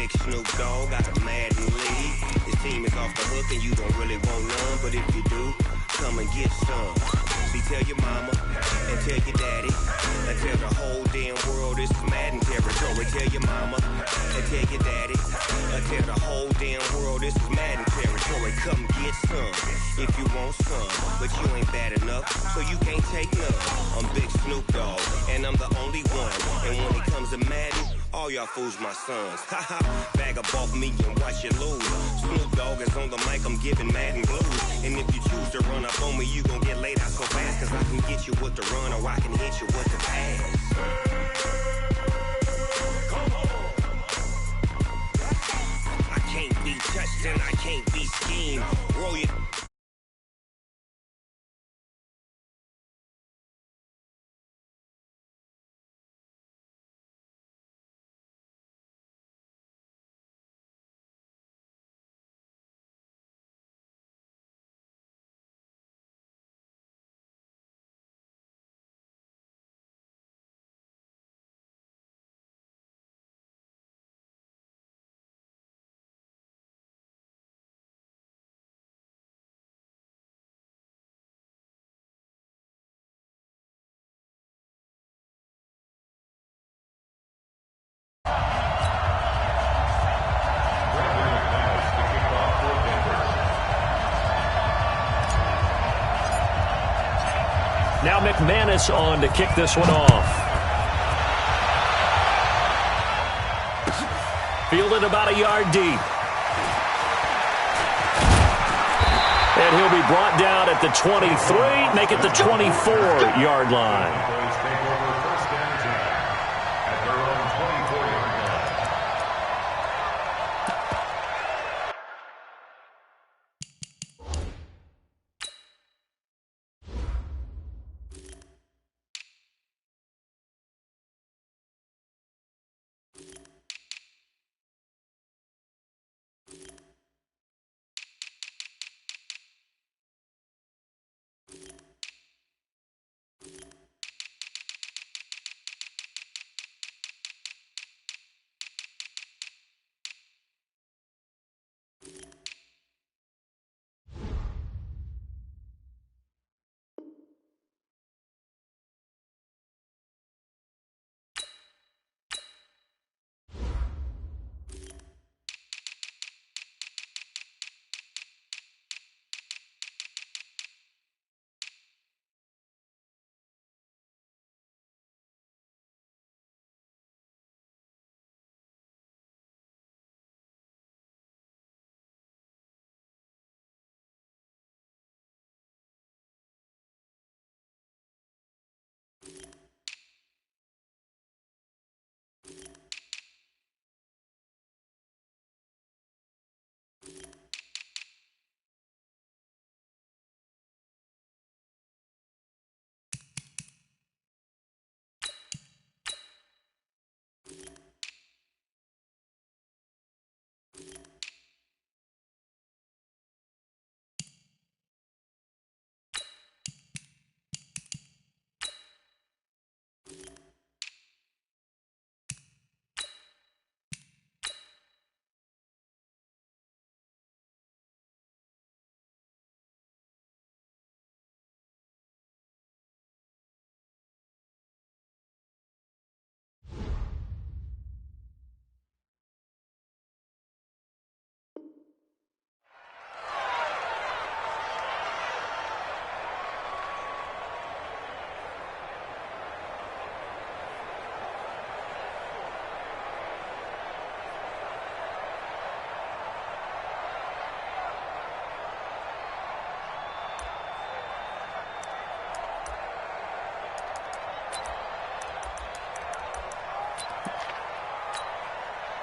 Big Snoop Dogg got a Madden league. His team is off the hook and you don't really want none, but if you do, come and get some. See, tell your mama and tell your daddy and tell the whole damn world this is Madden territory. Tell your mama and tell your daddy and tell the whole damn world this is Madden territory. Come get some if you want some, but you ain't bad enough, so you can't take none. I'm Big Snoop Dogg, and I'm the only one. And when it comes to Madden, all y'all fools my sons. Haha, bag up off me and watch you lose. Snoop Dogg is on the mic, I'm giving Madden blues. And if you choose to run up on me, you gon' get laid out so fast, cause I can get you with the run or I can hit you with the pass. Come on. I can't be touched and I can't be schemed. Roll your... Now McManus on to kick this one off. Fielded about a yard deep. And he'll be brought down at the 23, make it the 24-yard line.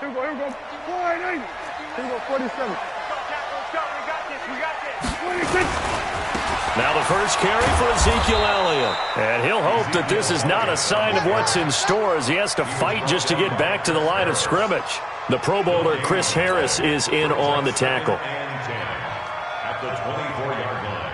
Here we go. 480. Here we go, 47. We got this. 26. Now the first carry for Ezekiel Elliott. And he'll hope that this is not a sign of what's in store as he has to fight just to get back to the line of scrimmage. The Pro Bowler Chris Harris is in on the tackle. At the 24-yard line.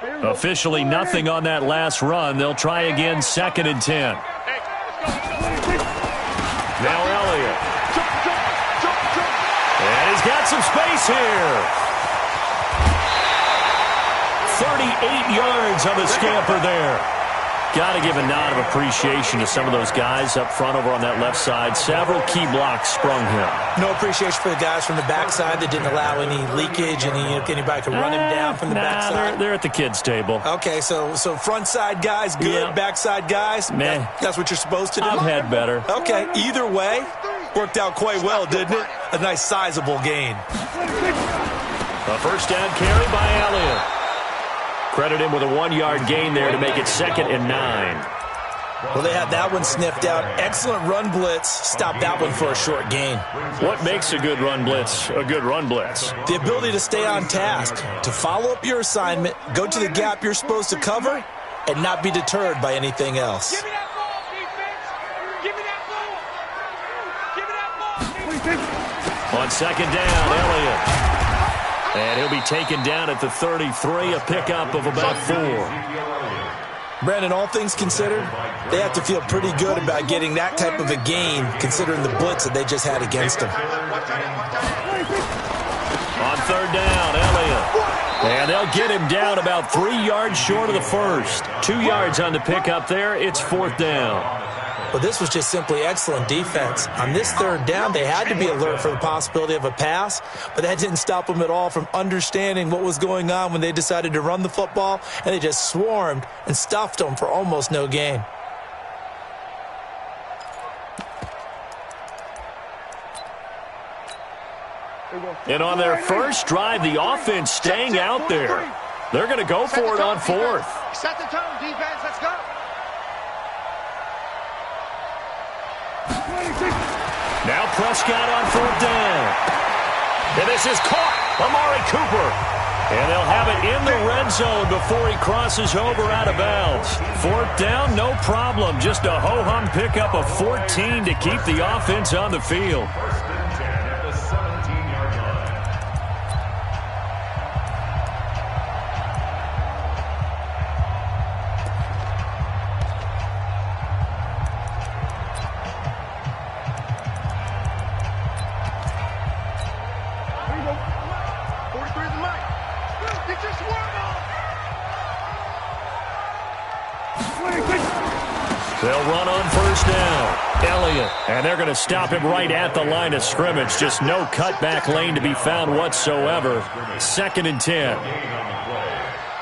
Officially nothing on that last run. They'll try again, 2nd and 10. Now Elliott. And he's got some space here. 38 yards on the scamper there. Got to give a nod of appreciation to some of those guys up front over on that left side. Several key blocks sprung him. No appreciation for the guys from the backside that didn't allow any leakage, and anybody could run him down from the backside. They're at the kids' table. Okay, so front side guys good, Yeah. Backside guys, Meh. that's what you're supposed to do? I've had better. Okay, either way, worked out quite well, didn't it? A nice sizable gain. A first down carry by Elliott. Credit him with a 1-yard gain there to make it 2nd and 9. Well, they had that one sniffed out. Excellent run blitz. Stopped that one for a short gain. What makes a good run blitz a good run blitz? The ability to stay on task, to follow up your assignment, go to the gap you're supposed to cover, and not be deterred by anything else. Give me that ball, defense! Give me that ball! Give me that ball! On 2nd down, Elliott. And he'll be taken down at the 33, a pickup of about 4. Brandon, all things considered, they have to feel pretty good about getting that type of a gain, considering the blitz that they just had against them. On 3rd down, Elliott. And they'll get him down about 3 yards short of the first. 2 yards on the pickup there. It's 4th down. Well, this was just simply excellent defense. On this 3rd down, they had to be alert for the possibility of a pass, but that didn't stop them at all from understanding what was going on when they decided to run the football, and they just swarmed and stuffed them for almost no gain. And on their first drive, the offense staying out there. They're going to go for it on 4th. Set the tone, defense. Let's go. Now Prescott on 4th down. And this is caught. Amari Cooper. And they'll have it in the red zone before he crosses over out of bounds. 4th down, no problem. Just a ho-hum pickup of 14 to keep the offense on the field. First and 10 at the 17-yard line. Here you go. 43 is the mic. Get your swarm on. They'll run on 1st down. Elliott. And they're going to stop him right at the line of scrimmage. Just no cutback lane to be found whatsoever. 2nd and 10.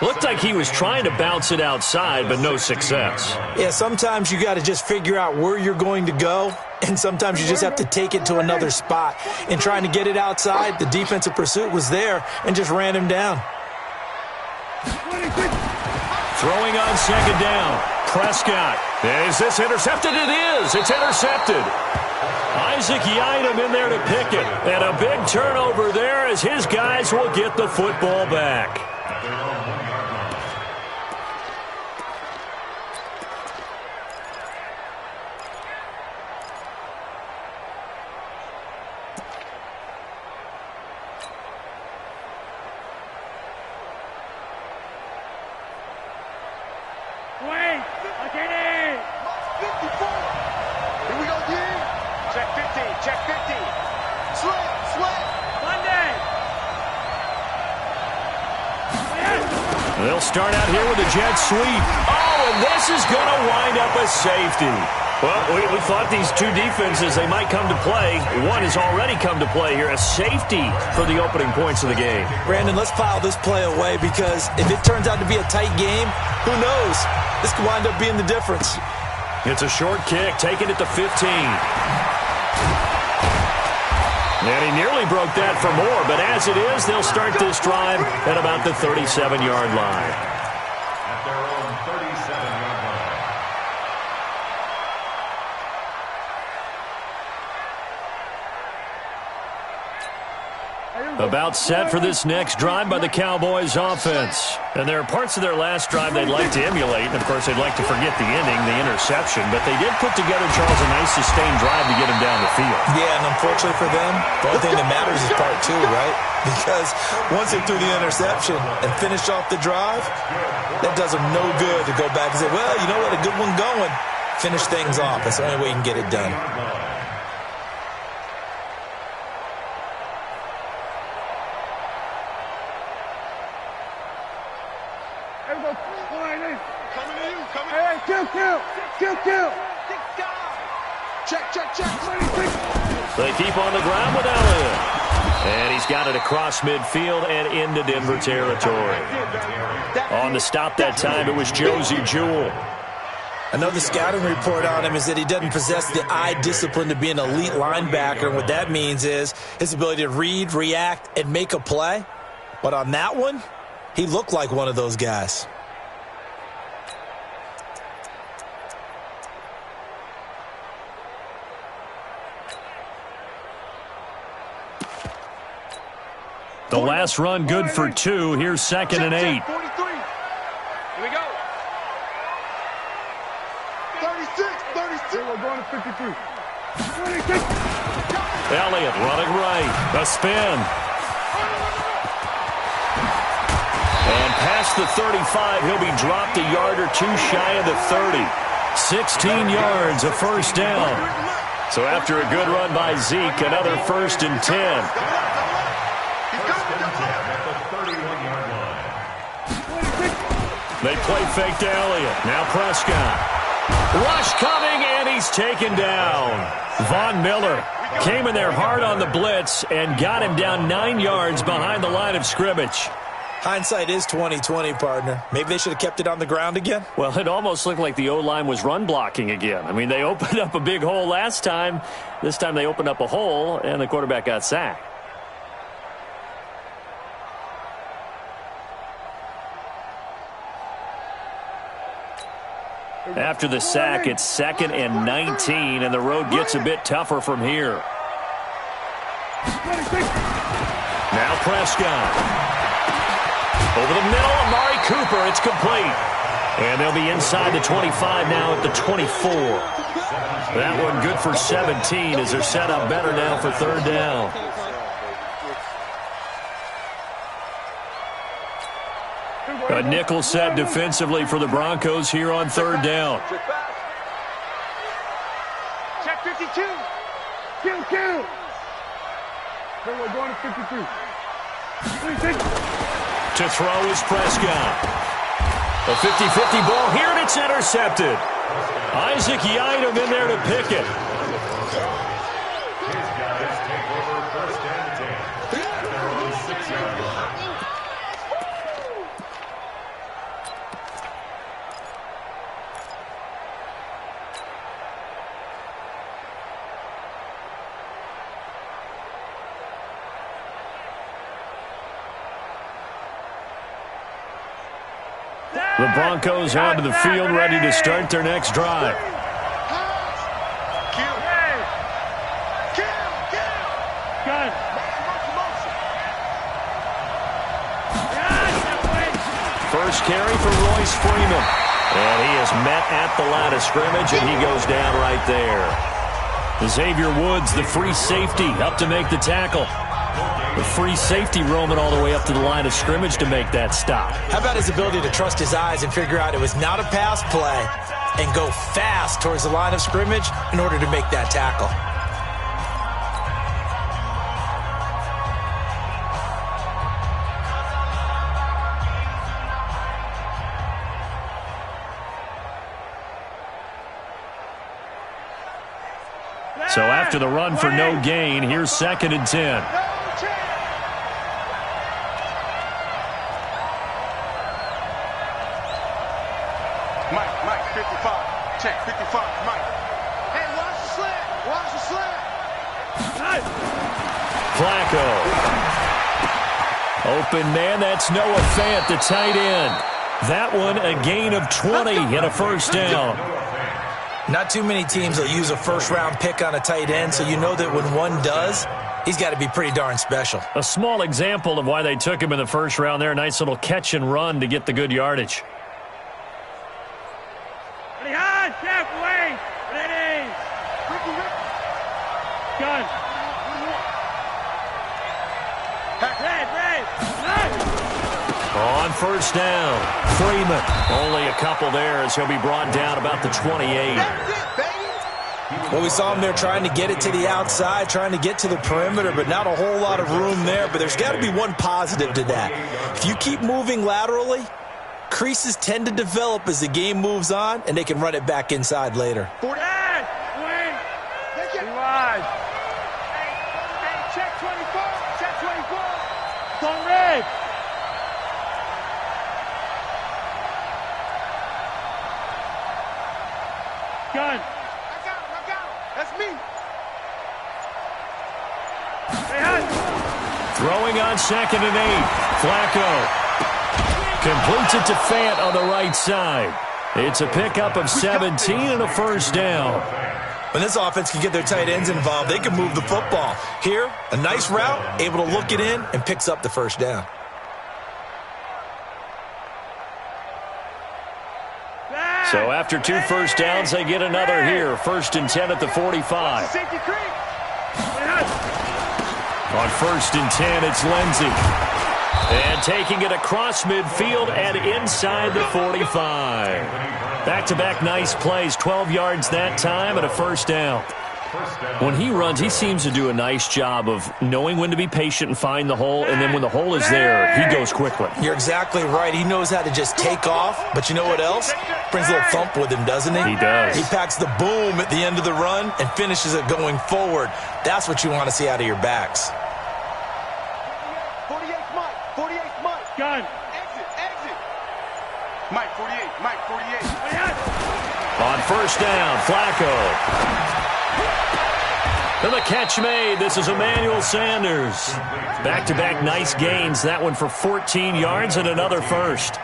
Looked like he was trying to bounce it outside, but no success. Yeah, sometimes you got to just figure out where you're going to go, and sometimes you just have to take it to another spot. In trying to get it outside, the defensive pursuit was there and just ran him down. Throwing on 2nd down. Prescott. Is this intercepted? It is. It's intercepted. Isaac Yiadom in there to pick it. And a big turnover there as his guys will get the football back. Wait! I get it! 54! Here we go, D! Check 50, check 50! Sweat! Monday! They'll start out here with a jet sweep. Oh, and this is going to wind up a safety. Well, we thought these two defenses, they might come to play. One has already come to play here, a safety for the opening points of the game. Brandon, let's file this play away because if it turns out to be a tight game, who knows? This could wind up being the difference. It's a short kick, taken at the 15. And he nearly broke that for more, but as it is, they'll start this drive at about the 37-yard line. At their own 37-yard line. About set for this next drive by the Cowboys offense. And there are parts of their last drive they'd like to emulate. And, of course, they'd like to forget the inning, the interception. But they did put together, Charles, a nice sustained drive to get him down the field. Yeah, and unfortunately for them, the only thing that matters is part two, right? Because once they threw the interception and finished off the drive, that does them no good to go back and say, well, you know what, a good one going. Finish things off. That's the only way you can get it done. Kill. Check. They keep on the ground with Elliott. And he's got it across midfield and into Denver territory. On the stop that time, it was Josie Jewell. I know the scouting report on him is that he doesn't possess the eye discipline to be an elite linebacker. And what that means is his ability to read, react, and make a play. But on that one, he looked like one of those guys. The last run good for 2. Here's 2nd and 8. 43. Here we go. 36. We're going to 53. 26. Elliott running right. A spin. And past the 35, he'll be dropped a yard or two shy of the 30. 16 yards, a first down. So after a good run by Zeke, another 1st and 10. They play fake to Elliott. Now Prescott. Rush coming, and he's taken down. Von Miller came in there hard on the blitz and got him down 9 yards behind the line of scrimmage. Hindsight is 20/20, partner. Maybe they should have kept it on the ground again. Well, it almost looked like the O-line was run blocking again. I mean, they opened up a big hole last time. This time they opened up a hole, and the quarterback got sacked. After the sack, it's 2nd and 19, and the road gets a bit tougher from here. Now Prescott. Over the middle, Amari Cooper. It's complete. And they'll be inside the 25 now at the 24. That one good for 17 as they're set up better now for 3rd down. A nickel set defensively for the Broncos here on 3rd down. Check 52. Kill. Then we're going to 53. 26. To throw is Prescott. A 50-50 ball here, and it's intercepted. Isaac Yiadom in there to pick it. His guys take over 1st and 10. At their own 6-yard line. The Broncos onto the field, ready to start their next drive. First carry for Royce Freeman. And he is met at the line of scrimmage, and he goes down right there. Xavier Woods, the free safety, up to make the tackle. The free safety roaming all the way up to the line of scrimmage to make that stop. How about his ability to trust his eyes and figure out it was not a pass play and go fast towards the line of scrimmage in order to make that tackle? So after the run for no gain, here's 2nd and 10. Mike, 55. Check, 55, Mike. Hey, watch the slant. Flacco. Open man, that's Noah Fant, the tight end. That one, a gain of 20 and a first down. Not too many teams will use a first-round pick on a tight end, so you know that when one does, He's got to be pretty darn special. A small example of why they took him in the first round there. Nice little catch and run to get the good yardage. Ready, hard, check, wait, ready. Gun. On first down, Freeman. Only a couple there as he'll be brought down about the 28. Well, we saw him there trying to get it to the outside, trying to get to the perimeter, but not a whole lot of room there. But there's got to be one positive to that. If you keep moving laterally, creases tend to develop as the game moves on, and they can run it back inside later. Check 24. Check 24. Don't red. Gun. I got him. That's me. Throwing on 2nd and 8. Flacco completes it to Fant on the right side. It's a pickup of 17 and a first down. When this offense can get their tight ends involved, they can move the football. Here, a nice route, able to look it in, and picks up the first down. So after 2 first downs, they get another here. 1st and 10 at the 45. On 1st and 10, it's Lindsey. And taking it across midfield and inside the 45. Back-to-back nice plays, 12 yards that time and a first down. When he runs, he seems to do a nice job of knowing when to be patient and find the hole, and then when the hole is there, he goes quickly. You're exactly right. He knows how to just take off, but you know what else? Brings a little thump with him, doesn't he? He does. He packs the boom at the end of the run and finishes it going forward. That's what you want to see out of your backs. 48 Mike. Gun. Exit. Mike 48. On first down, Flacco. And the catch made. This is Emmanuel Sanders. Back-to-back nice gains. That one for 14 yards and another first.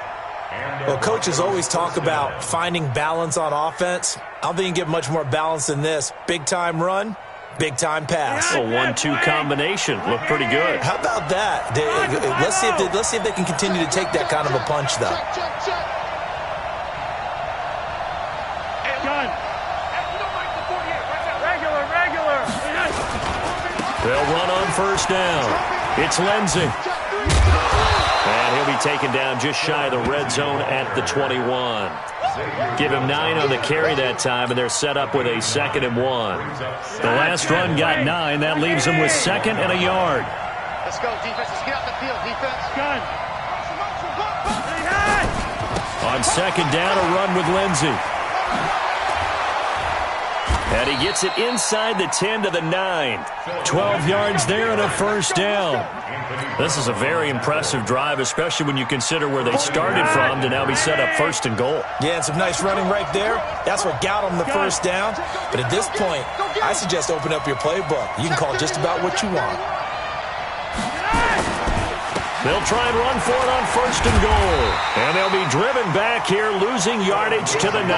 Well, coaches always talk about finding balance on offense. I don't think you can get much more balance than this. Big-time run, big-time pass. A 1-2 combination. Looked pretty good. How about that? Let's see if they can continue to take that kind of a punch, though. They'll run on first down. It's Lindsey. And he'll be taken down just shy of the red zone at the 21. Give him 9 on the carry that time, and they're set up with a 2nd and 1. The last run got 9. That leaves them with 2nd and a yard. Let's go, defense. Let's get out the field, defense. Gun. On 2nd down, a run with Lindsey. And he gets it inside the 10 to the 9. 12 yards there and a first down. This is a very impressive drive, especially when you consider where they started from to now be set up 1st and goal. Yeah, and some nice running right there. That's what got them the first down. But at this point, I suggest open up your playbook. You can call just about what you want. They'll try and run for it on 1st and goal. And they'll be driven back here, losing yardage to the 9.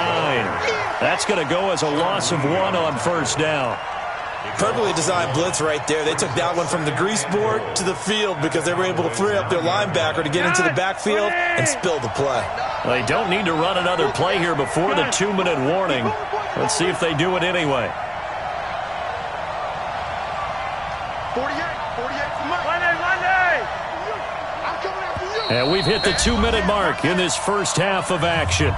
That's going to go as a loss of 1 on first down. Perfectly designed blitz right there. They took that one from the grease board to the field because they were able to free up their linebacker to get into the backfield and spill the play. They don't need to run another play here before the 2-minute warning. Let's see if they do it anyway. 48 for Monday. I'm coming after you. And we've hit the 2-minute mark in this first half of action.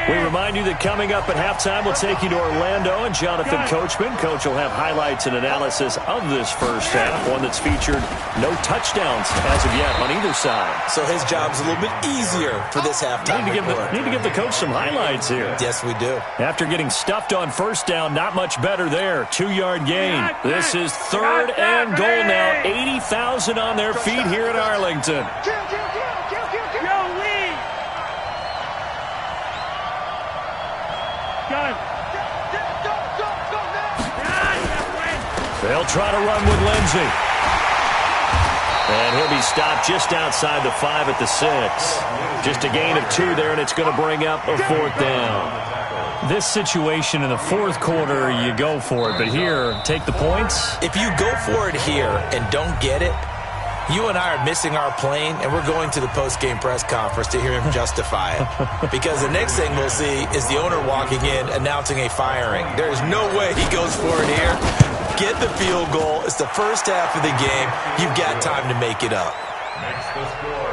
We remind you that coming up at halftime, we'll take you to Orlando and Jonathan Coachman. Coach will have highlights and analysis of this first half, one that's featured no touchdowns as of yet on either side. So his job's a little bit easier for this halftime. Need to give the coach some highlights here. Yes, we do. After getting stuffed on first down, not much better there. 2-yard gain. This is 3rd and goal now. 80,000 on their feet here in Arlington. They'll try to run with Lindsey. And he'll be stopped just outside the 5 at the 6. Just a gain of 2 there, and it's going to bring up a 4th down. This situation in the 4th quarter, you go for it. But here, take the points. If you go for it here and don't get it, you and I are missing our plane, and we're going to the post-game press conference to hear him justify it. Because the next thing we'll see is the owner walking in announcing a firing. There is no way he goes for it here. Get the field goal. It's the first half of the game. You've got time to make it up.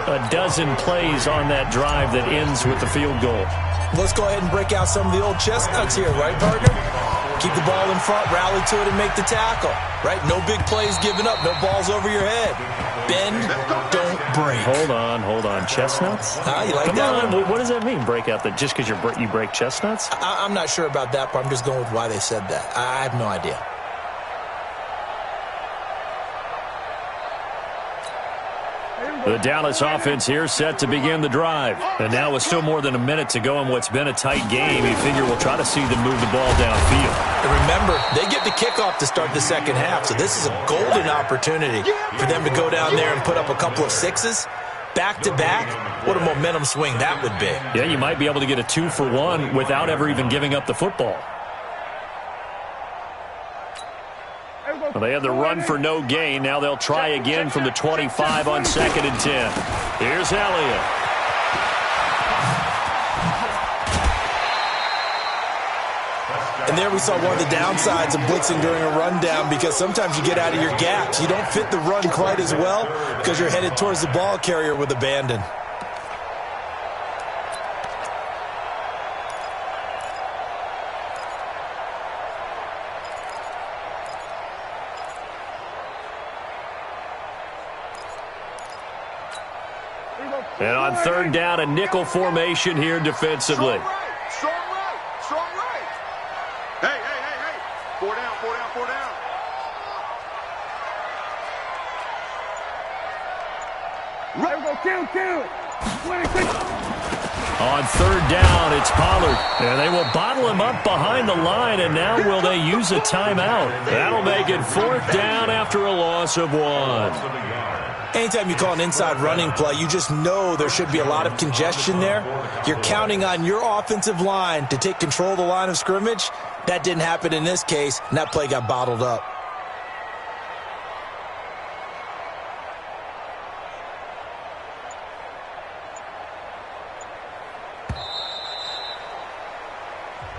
A dozen plays on that drive that ends with the field goal. Let's go ahead and break out some of the old chestnuts here, right, partner? Keep the ball in front, rally to it, and make the tackle, right? No big plays given up, no balls over your head. Bend, don't break. Hold on. Chestnuts? You like Come that on. one? What does that mean, break out? That just because you break chestnuts? I'm not sure about that, but I'm just going with why they said that. I have no idea. The Dallas offense here set to begin the drive. And now with still more than a minute to go in what's been a tight game, you figure we'll try to see them move the ball downfield. And remember, they get the kickoff to start the second half, so this is a golden opportunity for them to go down there and put up a couple of 6s. Back-to-back, what a momentum swing that would be. Yeah, you might be able to get a 2-for-1 without ever even giving up the football. Well, they had the run for no gain. Now they'll try again from the 25 on 2nd and 10. Here's Elliott. And there we saw one of the downsides of blitzing during a rundown, because sometimes you get out of your gaps. You don't fit the run quite as well because you're headed towards the ball carrier with abandon. And on 3rd down, a nickel formation here defensively. Strong right. Hey. 4 down. Right, go, kill. On 3rd down, it's Pollard. And they will bottle him up behind the line, and now will they use a timeout? That'll make it 4th down after a loss of 1. Anytime you call an inside running play, you just know there should be a lot of congestion there. You're counting on your offensive line to take control of the line of scrimmage. That didn't happen in this case, and that play got bottled up.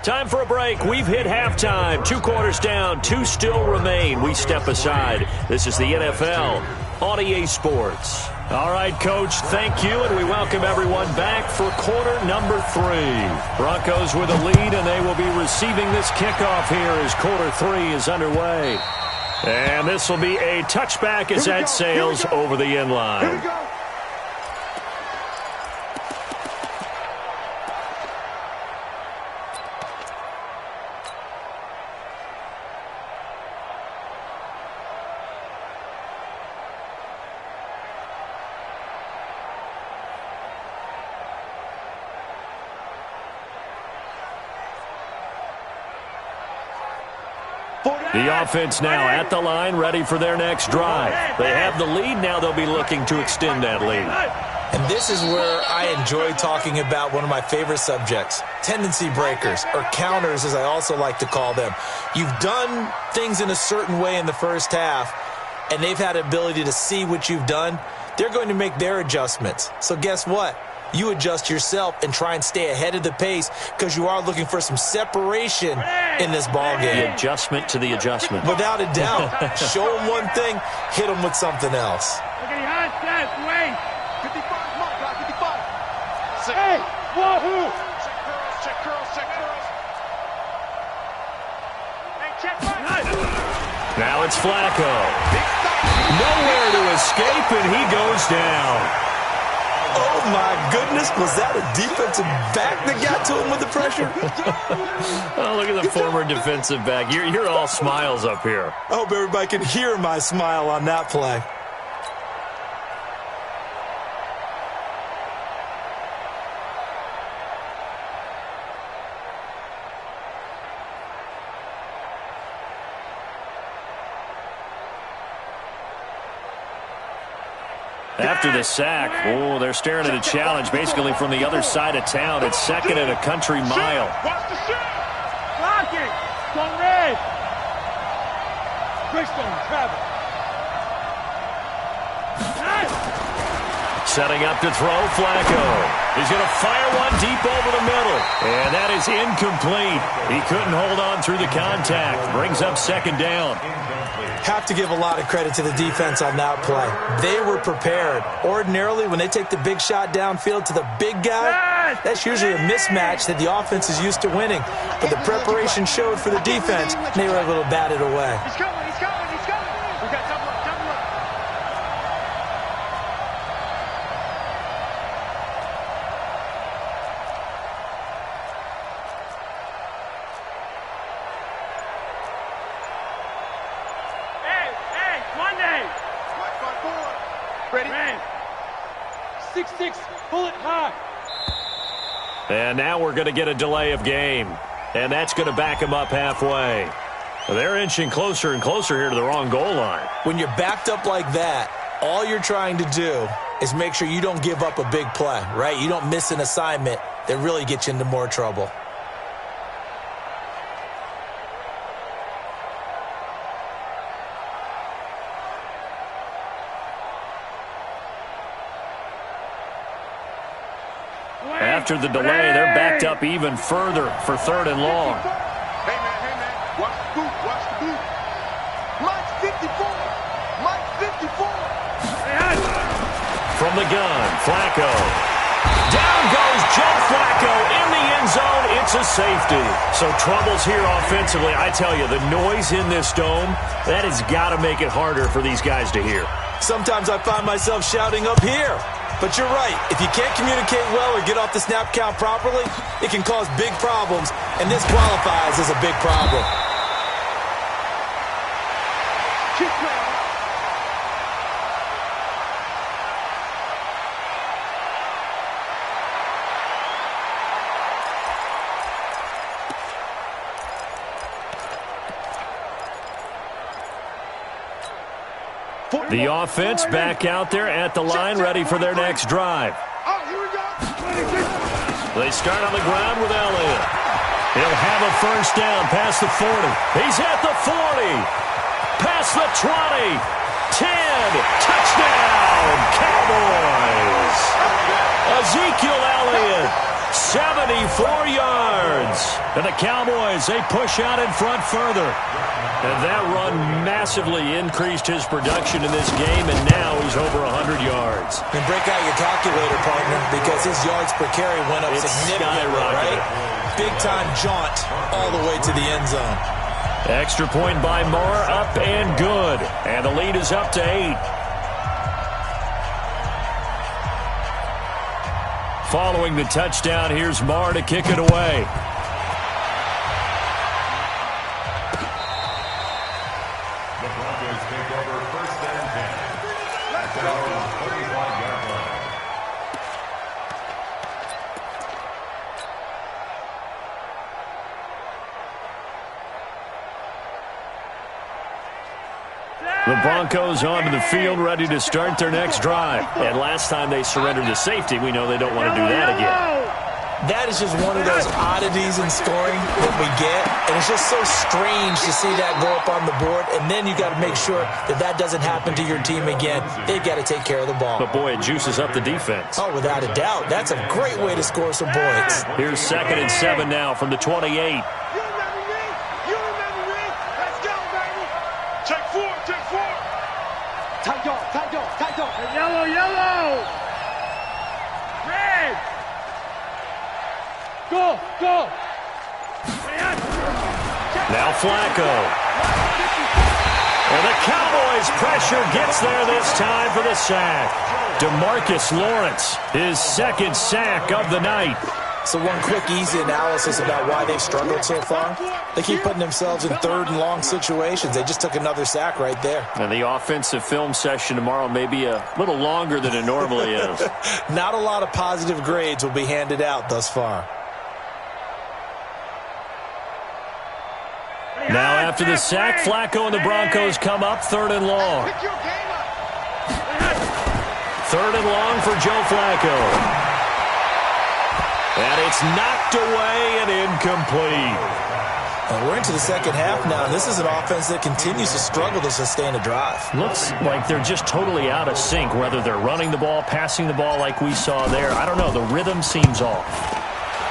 Time for a break. We've hit halftime. 2 quarters down. 2 still remain. We step aside. This is the NFL on EA Sports. All right, Coach, thank you, and we welcome everyone back for quarter number 3. Broncos with a lead, and they will be receiving this kickoff here as quarter 3 is underway. And this will be a touchback as that sails over the end line. Here we go. The offense now at the line, ready for their next drive. They have the lead. Now they'll be looking to extend that lead. And this is where I enjoy talking about one of my favorite subjects, tendency breakers, or counters as I also like to call them. You've done things in a certain way in the first half, and they've had the ability to see what you've done. They're going to make their adjustments. So guess what? You adjust yourself and try and stay ahead of the pace because you are looking for some separation in this ball game. The adjustment to the adjustment. Without a doubt. Show them one thing, hit them with something else. Look at the hot set, wait. 55, come on, guys, 55. Hey, wahoo! Check curls. Hey, check right. Now it's Flacco. Nowhere to escape, and he goes down. Oh, my goodness. Was that a defensive back that got to him with the pressure? Oh, look at the former defensive back. You're all smiles up here. I hope everybody can hear my smile on that play. After the sack, oh, they're staring at a challenge basically from the other side of town. It's second and a country mile. Watch the shot. Block it. Go red. Greystone, travel. Setting up to throw, Flacco. He's going to fire one deep over the middle. And that is incomplete. He couldn't hold on through the contact. Brings up second down. Have to give a lot of credit to the defense on that play. They were prepared. Ordinarily, when they take the big shot downfield to the big guy, that's usually a mismatch that the offense is used to winning. But the preparation showed for the defense, and they were able to bat it away. He's coming, he's coming, he's coming. We got double up, double up. Hey, Monday. Ready? 6-6, bullet high. And now we're going to get a delay of game. And that's going to back them up halfway. They're inching closer and closer here to the wrong goal line. When you're backed up like that, all you're trying to do is make sure you don't give up a big play, right? You don't miss an assignment that really gets you into more trouble. After the delay, they're backed up even further for third and long. Hey, man, watch the boot, watch the boot. Mike 54, Mike 54. From the gun, Flacco. Down goes Joe Flacco in the end zone. It's a safety. So troubles here offensively. I tell you, the noise in this dome, that has got to make it harder for these guys to hear. Sometimes I find myself shouting up here. But you're right. If you can't communicate well or get off the snap count properly, it can cause big problems, and this qualifies as a big problem. The offense back out there at the line, ready for their next drive. Oh, here we go. They start on the ground with Elliott. He'll have a first down past the 40. He's at the 40. Past the 20. 10. Touchdown, Cowboys. Ezekiel Elliott, 74 yards. And the Cowboys, they push out in front further. And that run massively increased his production in this game, and now he's over 100 yards. And break out your calculator, partner, because his yards per carry went up significantly, right? Big-time jaunt all the way to the end zone. Extra point by Marr, up and good. And the lead is up to 8. Following the touchdown, here's Marr to kick it away. The Broncos take over first and 10. At their own 35-yard line. The Broncos onto the field, ready to start their next drive. And last time they surrendered to safety, we know they don't want to do that again. That is just one of those oddities in scoring that we get, and it's just so strange to see that go up on the board, and then you got to make sure that that doesn't happen to your team again. They've got to take care of the ball. But, boy, it juices up the defense. Oh, without a doubt. That's a great way to score some points. Here's 2nd and 7 now from the 28. You remember me? You remember me? Let's go, baby. Check 4, check 4. Tight dog, tight dog, tight dog. Yellow, yellow. Red. Go, go. Now Flacco. And the Cowboys' pressure gets there this time for the sack. DeMarcus Lawrence, his 2nd sack of the night. So one quick, easy analysis about why they've struggled so far. They keep putting themselves in 3rd and long situations. They just took another sack right there. And the offensive film session tomorrow may be a little longer than it normally is. Not a lot of positive grades will be handed out thus far. Now after the sack, Flacco and the Broncos come up 3rd and long. Third and long for Joe Flacco. And it's knocked away and incomplete. And we're into the second half now, and this is an offense that continues to struggle to sustain a drive. Looks like they're just totally out of sync, whether they're running the ball, passing the ball like we saw there. I don't know. The rhythm seems off.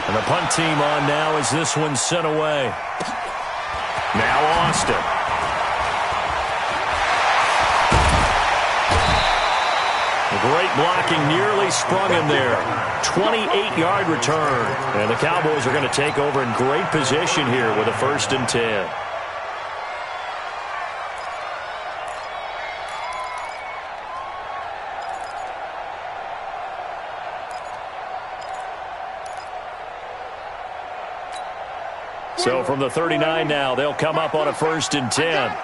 And the punt team on now as this one's sent away. Now Austin. Great blocking, nearly sprung him there. 28-yard return. And the Cowboys are going to take over in great position here with a 1st and 10. So from the 39 now, they'll come up on a 1st and 10.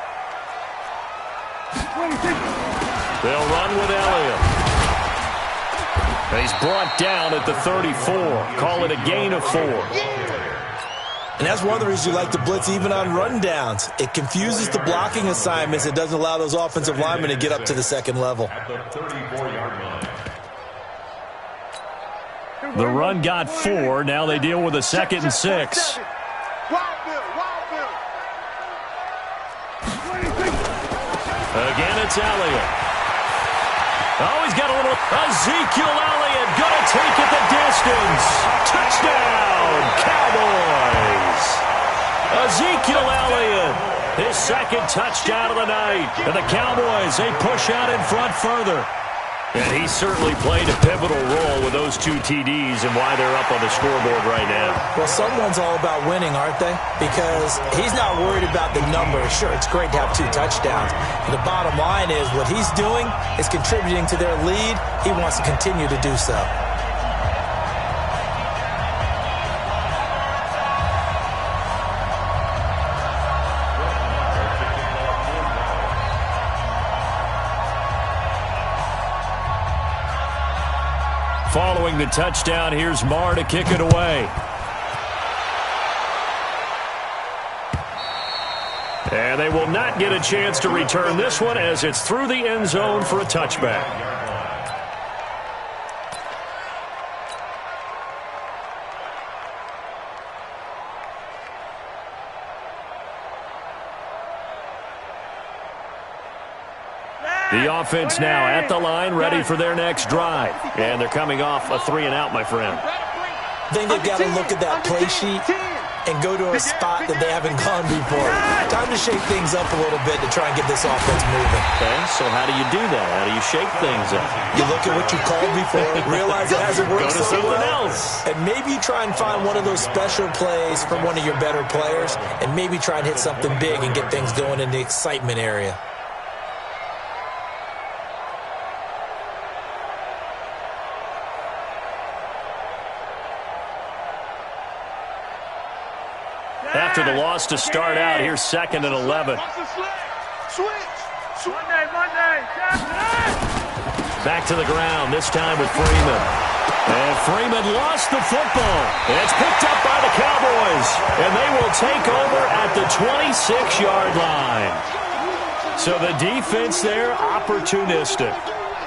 They'll run with Elliott. And he's brought down at the 34. Call it a gain of 4. And that's one of the reasons you like to blitz even on rundowns. It confuses the blocking assignments. It doesn't allow those offensive linemen to get up to the second level. The run got 4. Now they deal with a 2nd and 6. Again, it's Elliott. Oh, he's got a little Ezekiel Elliott going to take it the distance. Touchdown, Cowboys. Ezekiel Elliott, his 2nd touchdown of the night. And the Cowboys, they push out in front further. And he certainly played a pivotal role with those 2 TDs and why they're up on the scoreboard right now. Well, someone's all about winning, aren't they? Because he's not worried about the number. Sure, it's great to have 2 touchdowns. And the bottom line is what he's doing is contributing to their lead. He wants to continue to do so. Following the touchdown, here's Marr to kick it away. And they will not get a chance to return this one as it's through the end zone for a touchback. The offense now at the line, ready for their next drive. And they're coming off a 3-and-out, my friend. I think they've got to look at that play sheet and go to a spot that they haven't gone before. Time to shake things up a little bit to try and get this offense moving. Okay, so how do you do that? How do you shake things up? You look at what you called before, realize it hasn't worked so well, else. and maybe you try and find one of those special plays from one of your better players, and maybe try and hit something big and get things going in the excitement area. After the loss to start out, here's 2nd and 11. Back to the ground, this time with Freeman. And Freeman lost the football. And it's picked up by the Cowboys. And they will take over at the 26-yard line. So the defense there, opportunistic.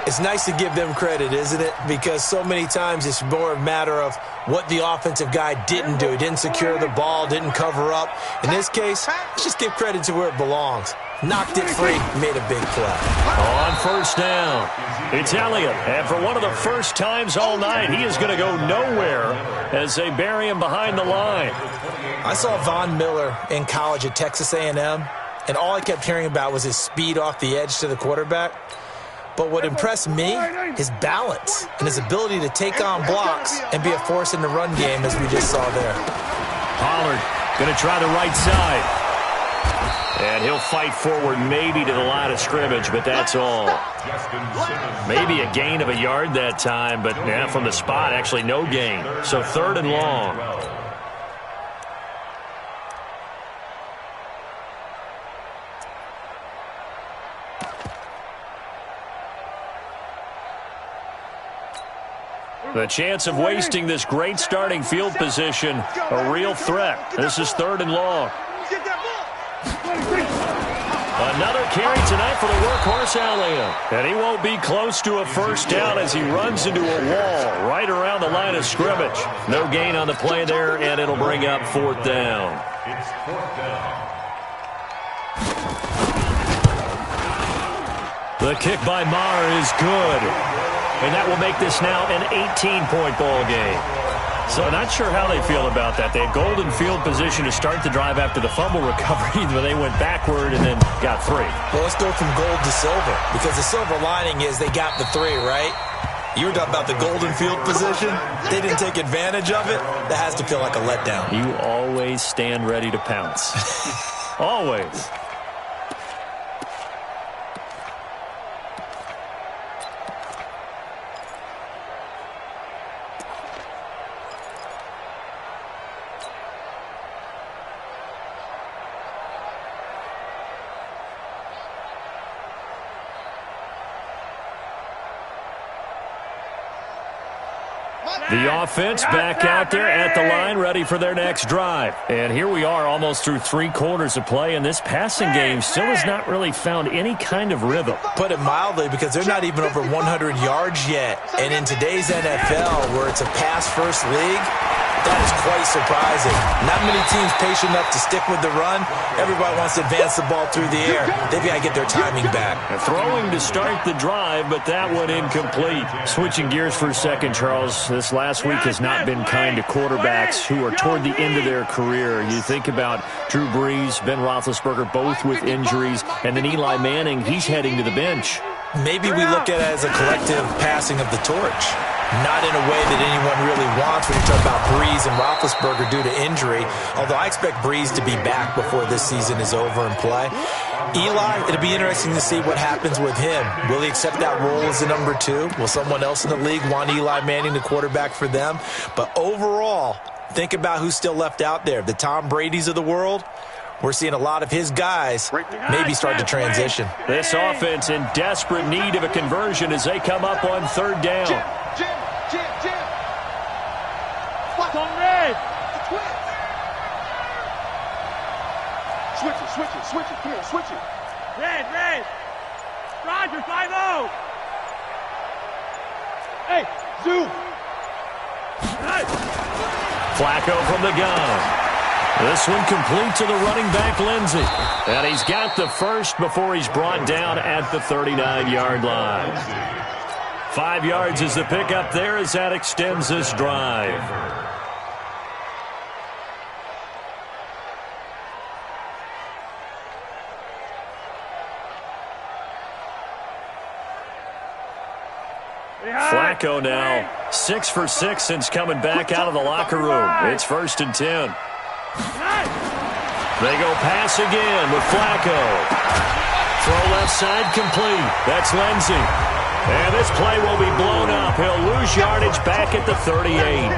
It's nice to give them credit, isn't it? Because so many times it's more a matter of what the offensive guy didn't do. He didn't secure the ball, didn't cover up. In this case, let's just give credit to where it belongs. Knocked it free, made a big play. On 1st down, it's Elliott. And for one of the first times all night, he is going to go nowhere as they bury him behind the line. I saw Von Miller in college at Texas A&M, and all I kept hearing about was his speed off the edge to the quarterback. But what impressed me, his balance and his ability to take on blocks and be a force in the run game, as we just saw there. Pollard going to try the right side. And he'll fight forward maybe to the line of scrimmage, but that's all. Maybe a gain of a yard that time, but yeah, from the spot, actually no gain. So 3rd and long. The chance of wasting this great starting field position, a real threat. This is 3rd and long. Another carry tonight for the workhorse Elliott. And he won't be close to a first down as he runs into a wall right around the line of scrimmage. No gain on the play there, and it'll bring up fourth down. It's fourth down. The kick by Maher is good. And that will make this now an 18-point ball game. So not sure how they feel about that. They had golden field position to start the drive after the fumble recovery, but they went backward and then got 3. Well, let's go from gold to silver, because the silver lining is they got the 3, right? You were talking about the golden field position. They didn't take advantage of it. That has to feel like a letdown. You always stand ready to pounce. Always. The offense back out there at the line, ready for their next drive. And here we are almost through 3 quarters of play, and this passing game still has not really found any kind of rhythm. Put it mildly, because they're not even over 100 yards yet. And in today's NFL, where it's a pass-first league, that is quite surprising. Not many teams patient enough to stick with the run. Everybody wants to advance the ball through the air. They've got to get their timing back. Throwing to start the drive, but that one incomplete. Switching gears for a second, Charles. This last week has not been kind to quarterbacks who are toward the end of their career. You think about Drew Brees, Ben Roethlisberger, both with injuries, and then Eli Manning, he's heading to the bench. Maybe we look at it as a collective passing of the torch. Not in a way that anyone really wants when you talk about Brees and Roethlisberger due to injury, although I expect Brees to be back before this season is over and play. Eli, it'll be interesting to see what happens with him. Will he accept that role as the number 2? Will someone else in the league want Eli Manning to quarterback for them? But overall, think about who's still left out there. The Tom Bradys of the world. We're seeing a lot of his guys maybe start to transition. This offense in desperate need of a conversion as they come up on 3rd down. Jim. What's on red? Switch it. Come on, switch it. Red. Roger, 5-0. Hey, Zoo. Flacco from the gun. This one complete to the running back, Lindsey. And he's got the first before he's brought down at the 39-yard line. 5 yards is the pickup there as that extends this drive. Flacco now 6 for 6 since coming back out of the locker room. It's 1st and 10. They go pass again with Flacco. Throw left side complete. That's Lindsey. And this play will be blown up. He'll lose yardage back at the 38.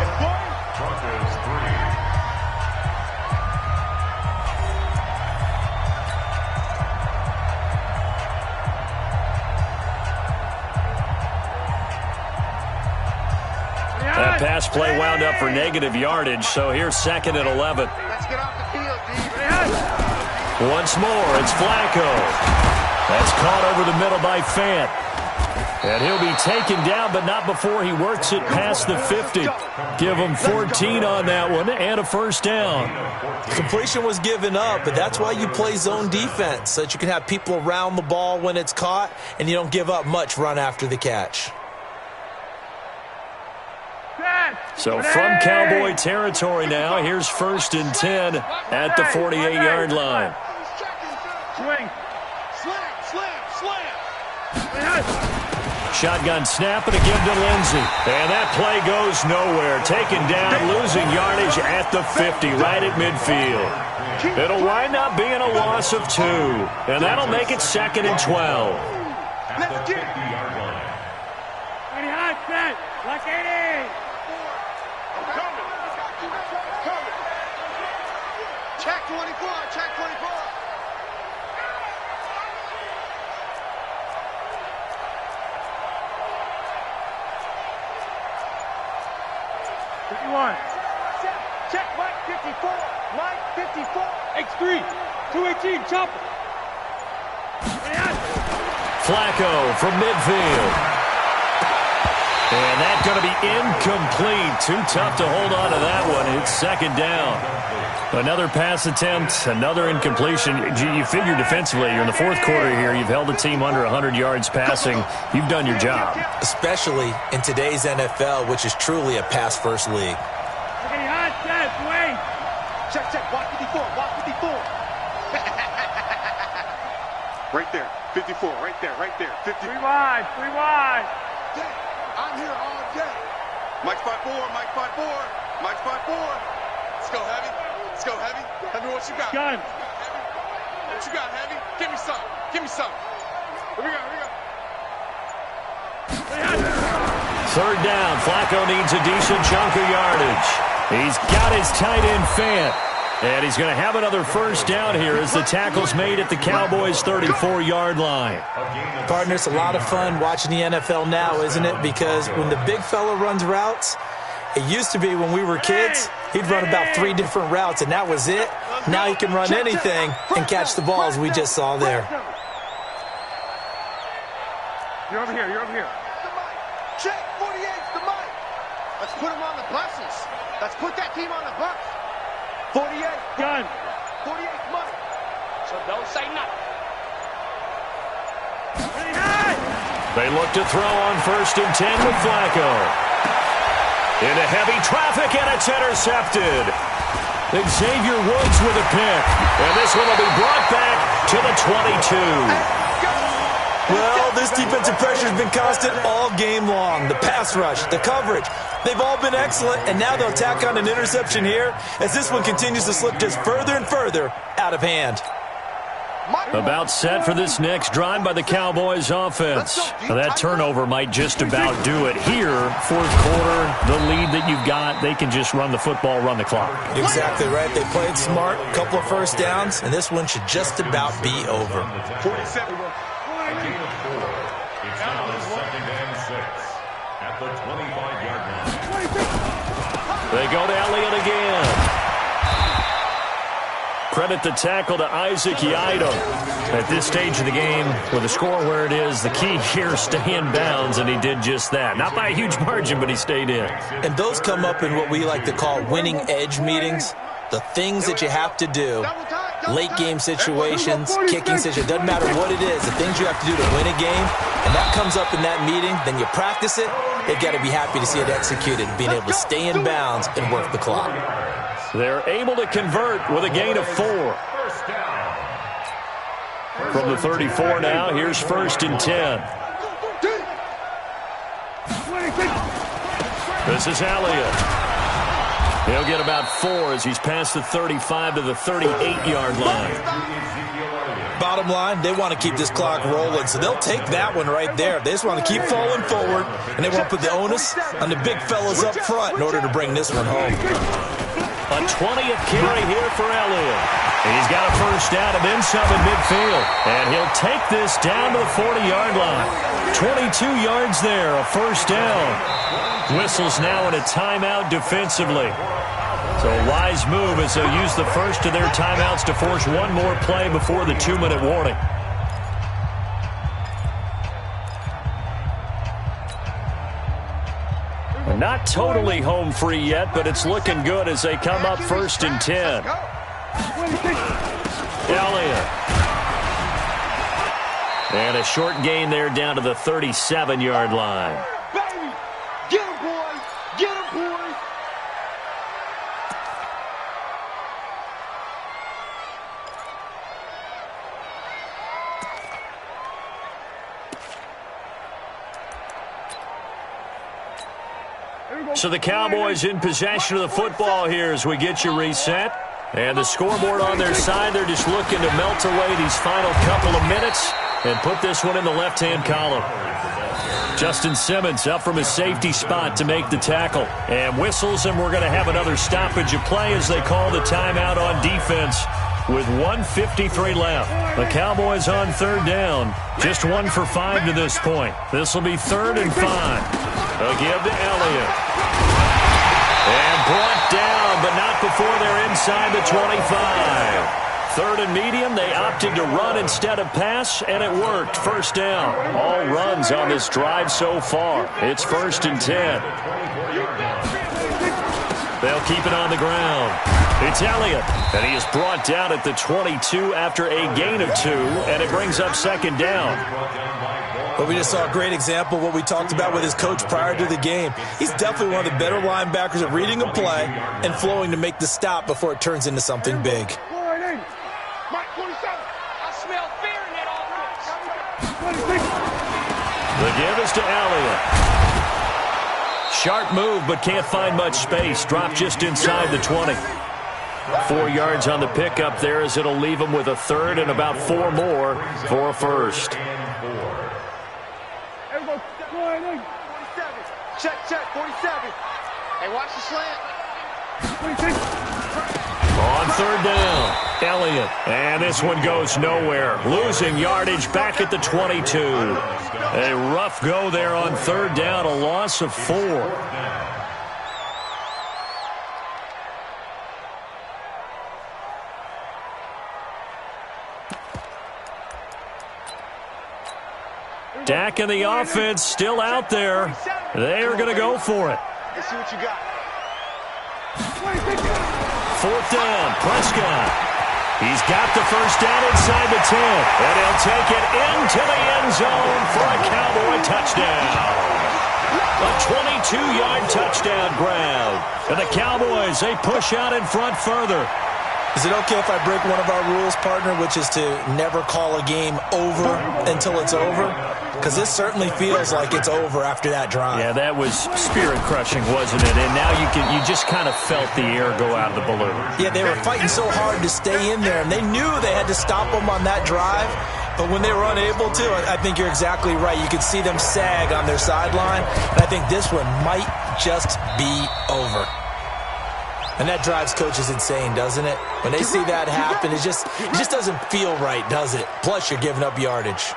That pass play wound up for negative yardage, so here's 2nd and 11. Let's get off the field, G. Once more, it's Flacco. That's caught over the middle by Fant. And he'll be taken down, but not before he works it past the 50. Give him 14 on that one and a first down. Completion was given up, but that's why you play zone defense, so that you can have people around the ball when it's caught, and you don't give up much run after the catch. So from Cowboy territory now, here's 1st and 10 at the 48-yard line. Swing. Slam. Shotgun snap and again to Lindsey. And that play goes nowhere. Taken down, losing yardage at the 50, right at midfield. It'll wind up being a loss of 2. And that'll make it 2nd and 12. Let's get it. 80 high, set. Like 80. Check 24. Check 24. Check Mike 54. Mike 54. X3. 218. Chopper. Flacco from midfield. And that's going to be incomplete. Too tough to hold on to that one. It's second down. Another pass attempt, another incompletion. You figure defensively, you're in the fourth quarter here. You've held a team under 100 yards passing. You've done your job. Especially in today's NFL, which is truly a pass-first league. Okay, hot, set, wait. Check, check, walk 54, walk 54. Right there, 54, right there, right there. 50. Three wide, three wide. I'm here all day. Mike 5-4, Mike 5-4, Mike 5-4. Let's go, Heavy. Let's go, Heavy. Heavy, what you got? Gun. What you got, Heavy? Give me some. Give me some. Here we go, here we go. Third down. Flacco needs a decent chunk of yardage. He's got his tight end Fant. And he's going to have another first down here as the tackle's made at the Cowboys' 34-yard line. Partner, it's a lot of fun watching the NFL now, isn't it? Because when the big fella runs routes, it used to be when we were kids, he'd run about 3 different routes, and that was it. Now he can run anything and catch the balls we just saw there. You're over here, you're over here. Check, 48's the mic. Let's put him on the buses. Let's put that team on the bus. 48. Gun. 48's money. So don't say nothing. They look to throw on 1st and 10 with Flacco. Into heavy traffic, and it's intercepted. Xavier Woods with a pick. And this one will be brought back to the 22. Well, this defensive pressure has been constant all game long. The pass rush, the coverage, they've all been excellent, and now they'll tack on an interception here as this one continues to slip just further and further out of hand. About set for this next drive by the Cowboys offense. Now that turnover might just about do it here. Fourth quarter, the lead that you've got, they can just run the football, run the clock. Exactly right. They played smart, a couple of first downs, and this one should just about be over. 47. A gain of 4. It's now the 2nd and 6 at the 25-yard line. They go to Elliott again. Credit the tackle to Isaac Yiadom. At this stage of the game, with the score where it is, the key here, stay in bounds, and he did just that. Not by a huge margin, but he stayed in. And those come up in what we like to call winning edge meetings. The things that you have to do, late game situations, kicking situations, doesn't matter what it is, the things you have to do to win a game, and that comes up in that meeting, then you practice it, they've got to be happy to see it executed, being able to stay in bounds and work the clock. They're able to convert with a gain of 4. From the 34 now, here's 1st and 10. This is Elliott. He'll get about 4 as he's past the 35 to the 38-yard line. Bottom line, they want to keep this clock rolling, so they'll take that one right there. They just want to keep falling forward, and they want to put the onus on the big fellas up front in order to bring this one home. A 20th carry here for Elliott. He's got a first down and then some in midfield. And he'll take this down to the 40-yard line. 22 yards there, a first down. Whistles now in a timeout defensively. So a wise move as they'll use the first of their timeouts to force one more play before the 2-minute warning. Not totally home free yet, but it's looking good as they come up 1st and 10. Elliott. And a short gain there down to the 37-yard line. Get him, boys! Get him, boys! So the Cowboys in possession of the football here as we get you reset. And the scoreboard on their side, they're just looking to melt away these final couple of minutes and put this one in the left-hand column. Justin Simmons up from his safety spot to make the tackle. And whistles, and we're going to have another stoppage of play as they call the timeout on defense with 1:53 left. The Cowboys on 3rd down. Just 1 for 5 to this point. This will be 3rd and 5. They'll give to Elliott. And brought down, but not before they're inside the 25. 3rd and medium, they opted to run instead of pass, and it worked. First down. All runs on this drive so far. It's 1st and 10. They'll keep it on the ground. It's Elliott, and he is brought down at the 22 after a gain of 2, and it brings up 2nd down. But we just saw a great example of what we talked about with his coach prior to the game. He's definitely one of the better linebackers at reading a play and flowing to make the stop before it turns into something big. The give is to Elliott. Sharp move, but can't find much space. Dropped just inside the 20. 4 yards on the pickup there as it'll leave him with a 3rd and about 4 more for a 1st. Check, 47. Hey, watch the slant. On 3rd down, Elliott. And this one goes nowhere. Losing yardage back at the 22. A rough go there on 3rd down, a loss of 4. Dak and the offense still out there. They are going to go for it. Let's see what you got. 4th down, Prescott. He's got the 1st down inside the 10, and he'll take it into the end zone for a Cowboy touchdown. A 22-yard touchdown grab. And the Cowboys, they push out in front further. Is it okay if I break one of our rules, partner, which is to never call a game over until it's over? Because this certainly feels like it's over after that drive. Yeah, that was spirit-crushing, wasn't it? And now you just kind of felt the air go out of the balloon. Yeah, they were fighting so hard to stay in there, and they knew they had to stop them on that drive. But when they were unable to, I think you're exactly right. You could see them sag on their sideline, and I think this one might just be over. And that drives coaches insane, doesn't it? When they see that happen, it just doesn't feel right, does it? Plus, you're giving up yardage.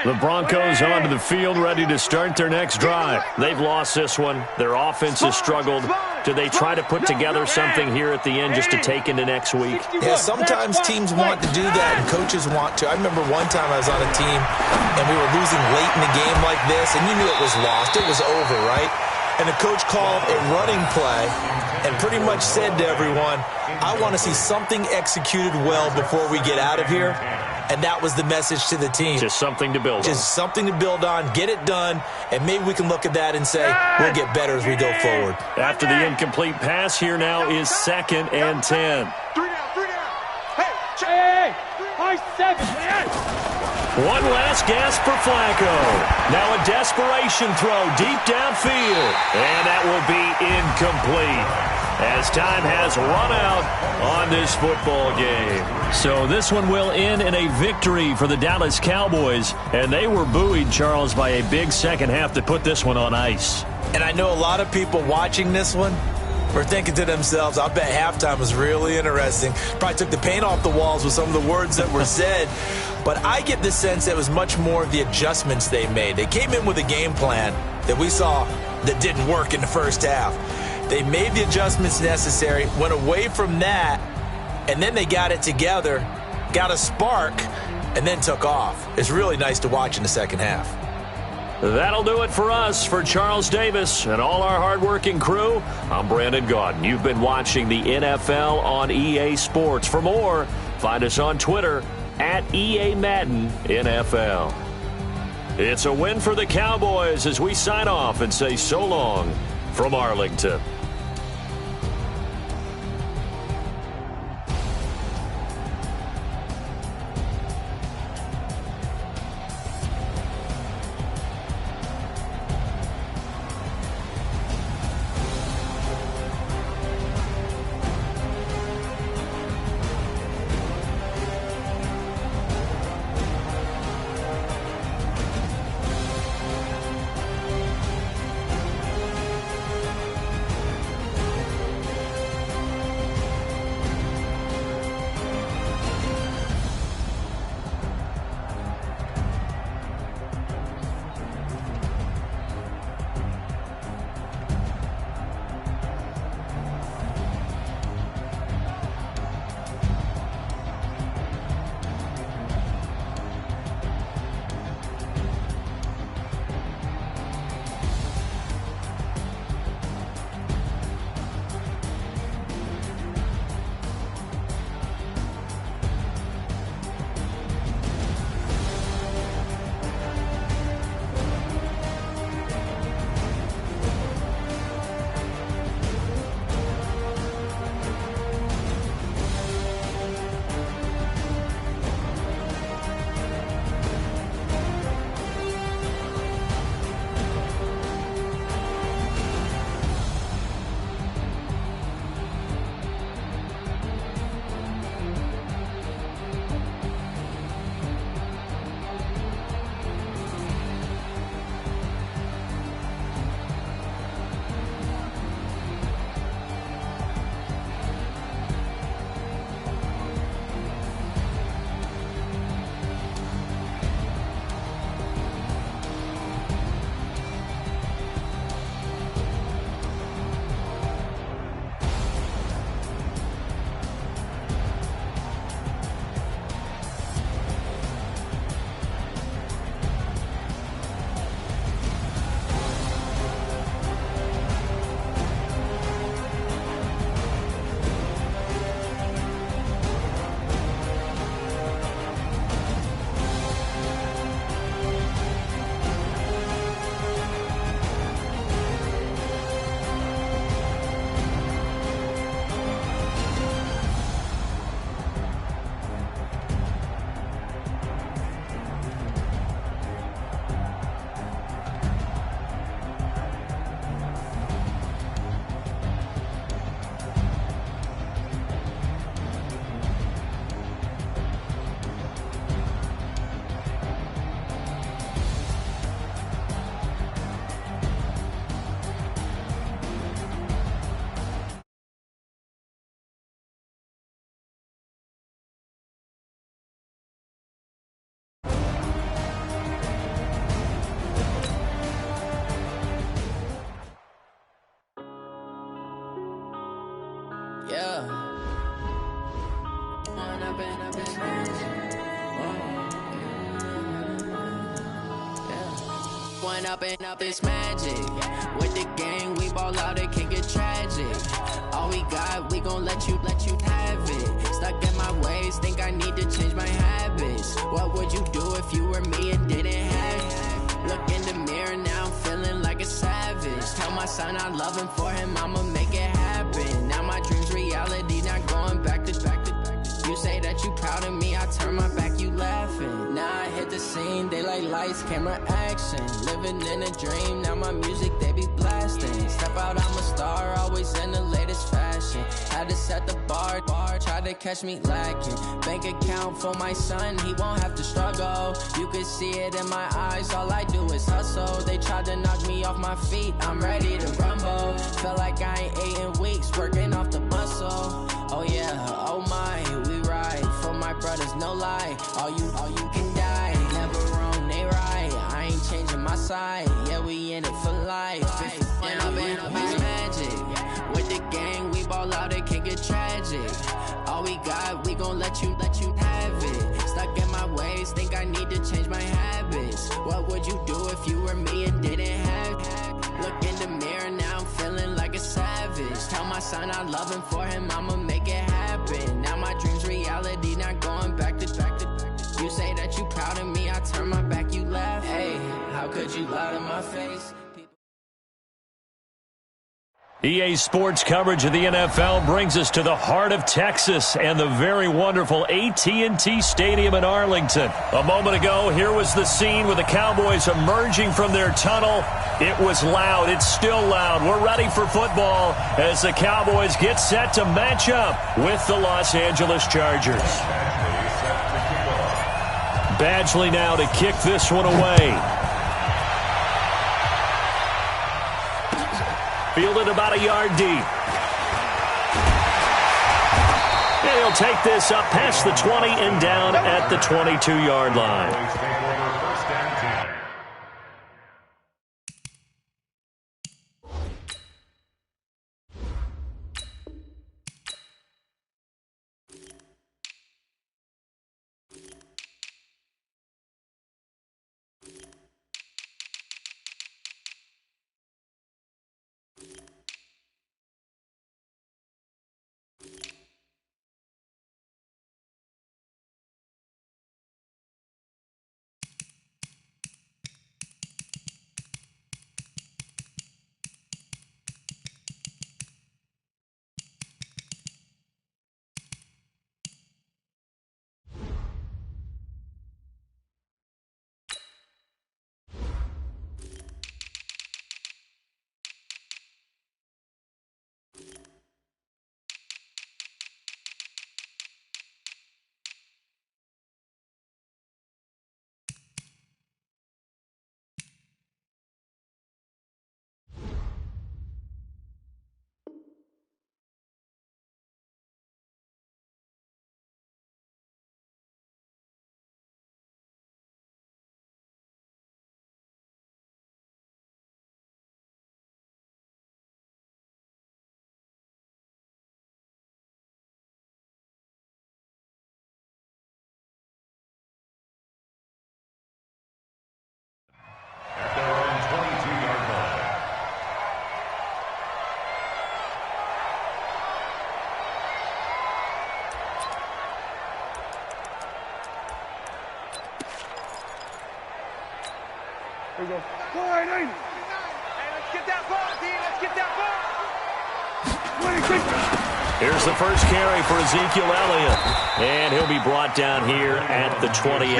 The Broncos onto the field, ready to start their next drive. They've lost this one. Their offense has struggled. Do they try to put together something here at the end just to take into next week? Yeah, sometimes teams want to do that, and coaches want to. I remember one time I was on a team, and we were losing late in the game like this, and you knew it was lost. It was over, right? And the coach called a running play and pretty much said to everyone, I want to see something executed well before we get out of here. And that was the message to the team. Just something to build on. Just something to build on, get it done, and maybe we can look at that and say, we'll get better as we go forward. After the incomplete pass, here now is 2nd and 10. 3 down. Hey, 7. One last gasp for Flacco. Now a desperation throw deep downfield. And that will be incomplete as time has run out on this football game. So this one will end in a victory for the Dallas Cowboys. And they were buoyed, Charles, by a big second half that put this one on ice. And I know a lot of people watching this one were thinking to themselves, I bet halftime was really interesting. Probably took the paint off the walls with some of the words that were said. But I get the sense it was much more of the adjustments they made. They came in with a game plan that we saw that didn't work in the first half. They made the adjustments necessary, went away from that, and then they got it together, got a spark, and then took off. It's really nice to watch in the second half. That'll do it for us. For Charles Davis and all our hardworking crew, I'm Brandon Gaudin. You've been watching the NFL on EA Sports. For more, find us on Twitter at EA Madden NFL. It's a win for the Cowboys as we sign off and say so long from Arlington. Yeah. One up and up, it's magic. With the gang, we ball out, it can get tragic. All we got, we gon' let you have it. Stuck in my ways, think I need to change my habits. What would you do if you were me and didn't have it? Look in the mirror, now I'm feeling like a savage. Tell my son I love him, for him I'ma make it happen. Now my dream's reality, not going back to. You say that you proud of me, I turn my back, you laughing. Now I hit the scene, they like lights, camera, action. Living in a dream, now my music, they be blasting. Step out, I'm a star, always in the latest fashion. Had to set the bar, tried to catch me lacking. Bank account for my son, he won't have to struggle. You can see it in my eyes, all I do is hustle. They tried to knock me off my feet, I'm ready to rumble. Feel like I ain't ate in weeks, working off the muscle. Oh yeah, oh my, we ride for my brothers, no lie. All you can die, never wrong, they right. I ain't changing my side, yeah, we in it for life. And I've been magic. With the gang, we ball out, it can get tragic. All we got, we gon' let you have it. Stuck in my ways, think I need to change my habits. What would you do if you were me and didn't have it? Look in the mirror, now I'm feeling like a savage. Tell my son I love him, for him I'ma make it happen. Now my dream's reality, not going back to. You say that you proud of me, I turn my back, you laugh. Hey, how could you lie to my face? EA Sports coverage of the NFL brings us to the heart of Texas and the very wonderful AT&T Stadium in Arlington. A moment ago, here was the scene with the Cowboys emerging from their tunnel. It was loud. It's still loud. We're ready for football as the Cowboys get set to match up with the Los Angeles Chargers. Badgley now to kick this one away. Fielded about a yard deep. And he'll take this up past the 20 and down at the 22-yard line. Here we go. Go ahead, Aiden. Hey, let's get that ball, D. Let's get that ball. Here's the first carry for Ezekiel Elliott. And he'll be brought down here at the 28.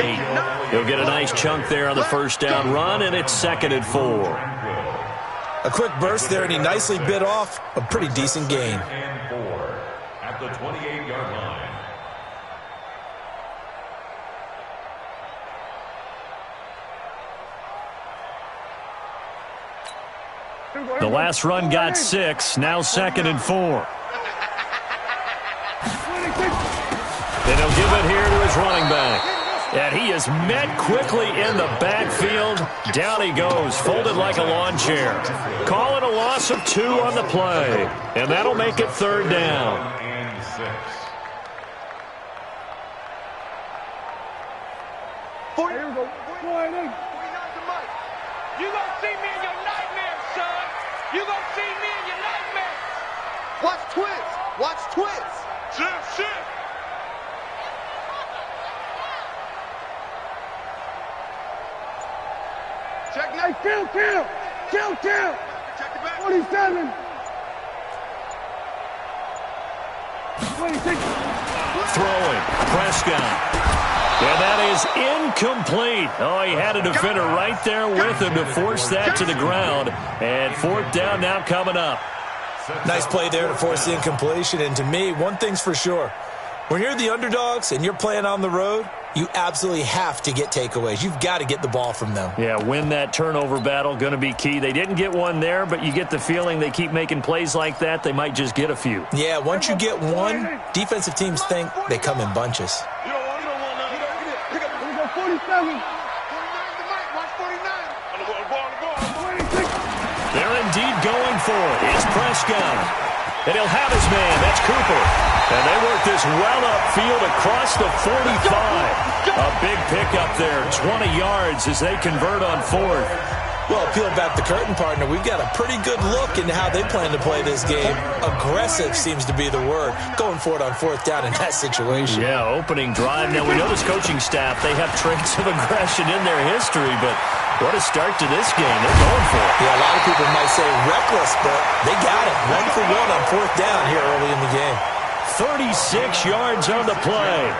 He'll get a nice chunk there on the first down run, and it's 2nd and 4. A quick burst there, and he nicely bit off a pretty decent gain. And 4 at the 28-yard line. The last run got 6, now 2nd and 4. Hey, And he'll give it here to his running back. And he is met quickly in the backfield. Down he goes, folded like a lawn chair. Calling a loss of 2 on the play. And that'll make it 3rd down. And 6. 40. Here we go. 49 to Mike. You gonna see me in your nightmares, son. You gonna see me in your nightmares. Watch twins. Watch twins. Shit. Check now. Kill. Check the back. 47. 26. Throwing. Prescott. And that is incomplete. Oh, he had a defender right there with him to force that to the ground. And 4th down now coming up. Nice play there to force the incompletion. And to me, one thing's for sure. When you're the underdogs and you're playing on the road, you absolutely have to get takeaways. You've got to get the ball from them. Yeah, win that turnover battle, going to be key. They didn't get one there, but you get the feeling they keep making plays like that, they might just get a few. Yeah, once you get one, defensive teams think they come in bunches. You don't want to. Pick up. Here we go, 47. 49 to Mike. Watch 49. On the ball. 26. They're indeed going for it. It's Prescott. And he'll have his man. That's Cooper. And they work this well upfield across the 45. A big pickup there, 20 yards as they convert on 4th. Well, peel back the curtain, partner. We've got a pretty good look into how they plan to play this game. Aggressive seems to be the word. Going for it on 4th down in that situation. Yeah, opening drive. Now, we know this coaching staff, they have traits of aggression in their history, but what a start to this game. They're going for it. Yeah, a lot of people might say reckless, but they got it. 1 for 1 on 4th down here early in the game. 36 yards on the play.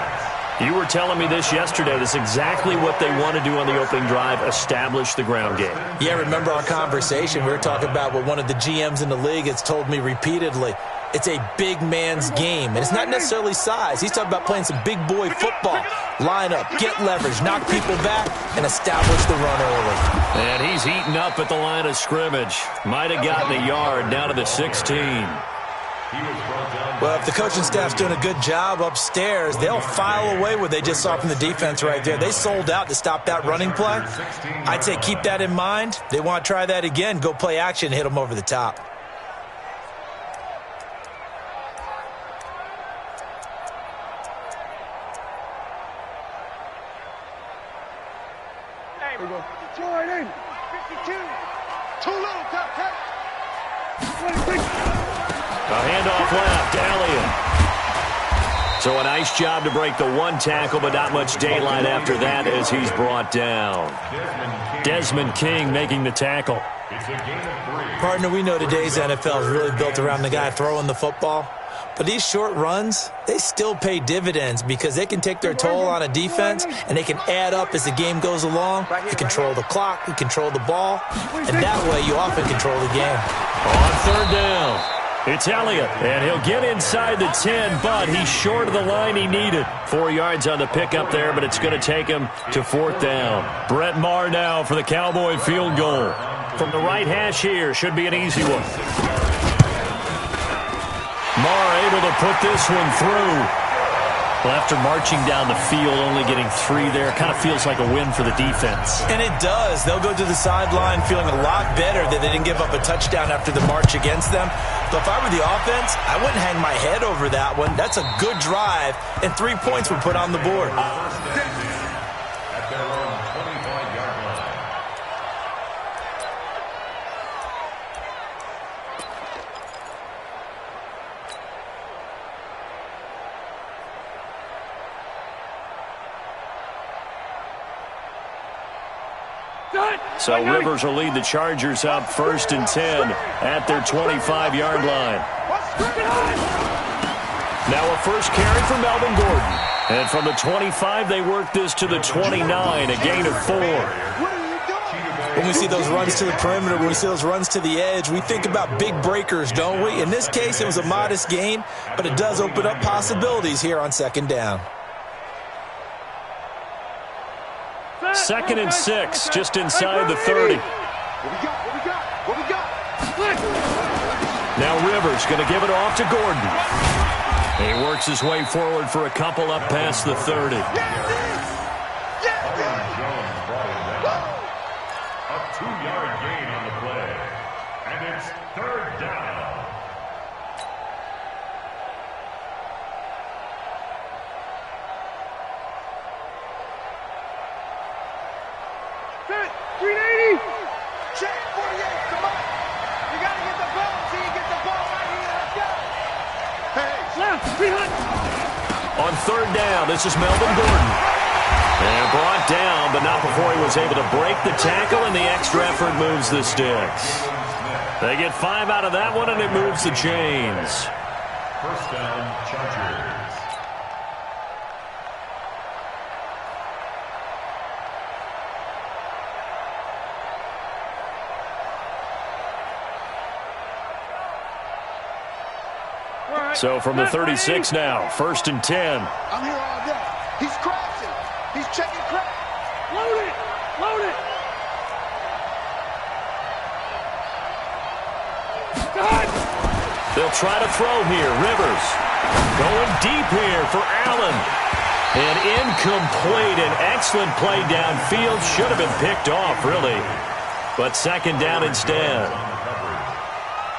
You were telling me this yesterday. This is exactly what they want to do on the opening drive, establish the ground game. Yeah, remember our conversation? We were talking about what one of the GMs in the league has told me repeatedly. It's a big man's game, and it's not necessarily size. He's talking about playing some big boy football. Line up, get leverage, knock people back, and establish the run early. And he's eaten up at the line of scrimmage. Might have gotten a yard down to the 16. Well, if the coaching staff's doing a good job upstairs, they'll file away what they just saw from the defense right there. They sold out to stop that running play. I'd say keep that in mind. They want to try that again. Go play action, hit them over the top. Hey, we go. Jordan, 52. Too little, cut. 26. A handoff left, Elliott. So a nice job to break the 1 tackle, but not much daylight after that as he's brought down. Desmond King making the tackle. Partner, we know today's NFL is really built around the guy throwing the football. But these short runs, they still pay dividends because they can take their toll on a defense and they can add up as the game goes along. You control the clock, you control the ball, and that way you often control the game. On 3rd down. It's Elliott, and he'll get inside the 10, but he's short of the line he needed. 4 yards on the pickup there, but it's going to take him to 4th down. Brett Maher now for the Cowboy field goal. From the right hash here, should be an easy one. Maher able to put this one through. Well, after marching down the field, only getting 3 there, kind of feels like a win for the defense. And it does. They'll go to the sideline feeling a lot better that they didn't give up a touchdown after the march against them. But if I were the offense, I wouldn't hang my head over that one. That's a good drive, and 3 points were put on the board. At their own 25-yard line. So Rivers will lead the Chargers up 1st and 10 at their 25-yard line. Now a first carry for Melvin Gordon. And from the 25, they work this to the 29, a gain of 4. When we see those runs to the perimeter, when we see those runs to the edge, we think about big breakers, don't we? In this case, it was a modest gain, but it does open up possibilities here on 2nd down. 2nd and 6, just inside the 30. What we got? Now Rivers going to give it off to Gordon. He works his way forward for a couple up past the 30. Set. 380. Check 48. Come on. You got to get the ball. See, you get the ball right here. Let's go. Hey. Left. 300. On third down, this is Melvin Gordon. And brought down, but not before he was able to break the tackle, and the extra effort moves the sticks. They get 5 out of that one, and it moves the chains. First down, Chargers. So from the 36 now, 1st and 10. I'm here all day. He's crashing. He's checking crash. Load it. Load it. They'll try to throw here. Rivers going deep here for Allen. And incomplete. An excellent play downfield. Should have been picked off, really. But 2nd down instead.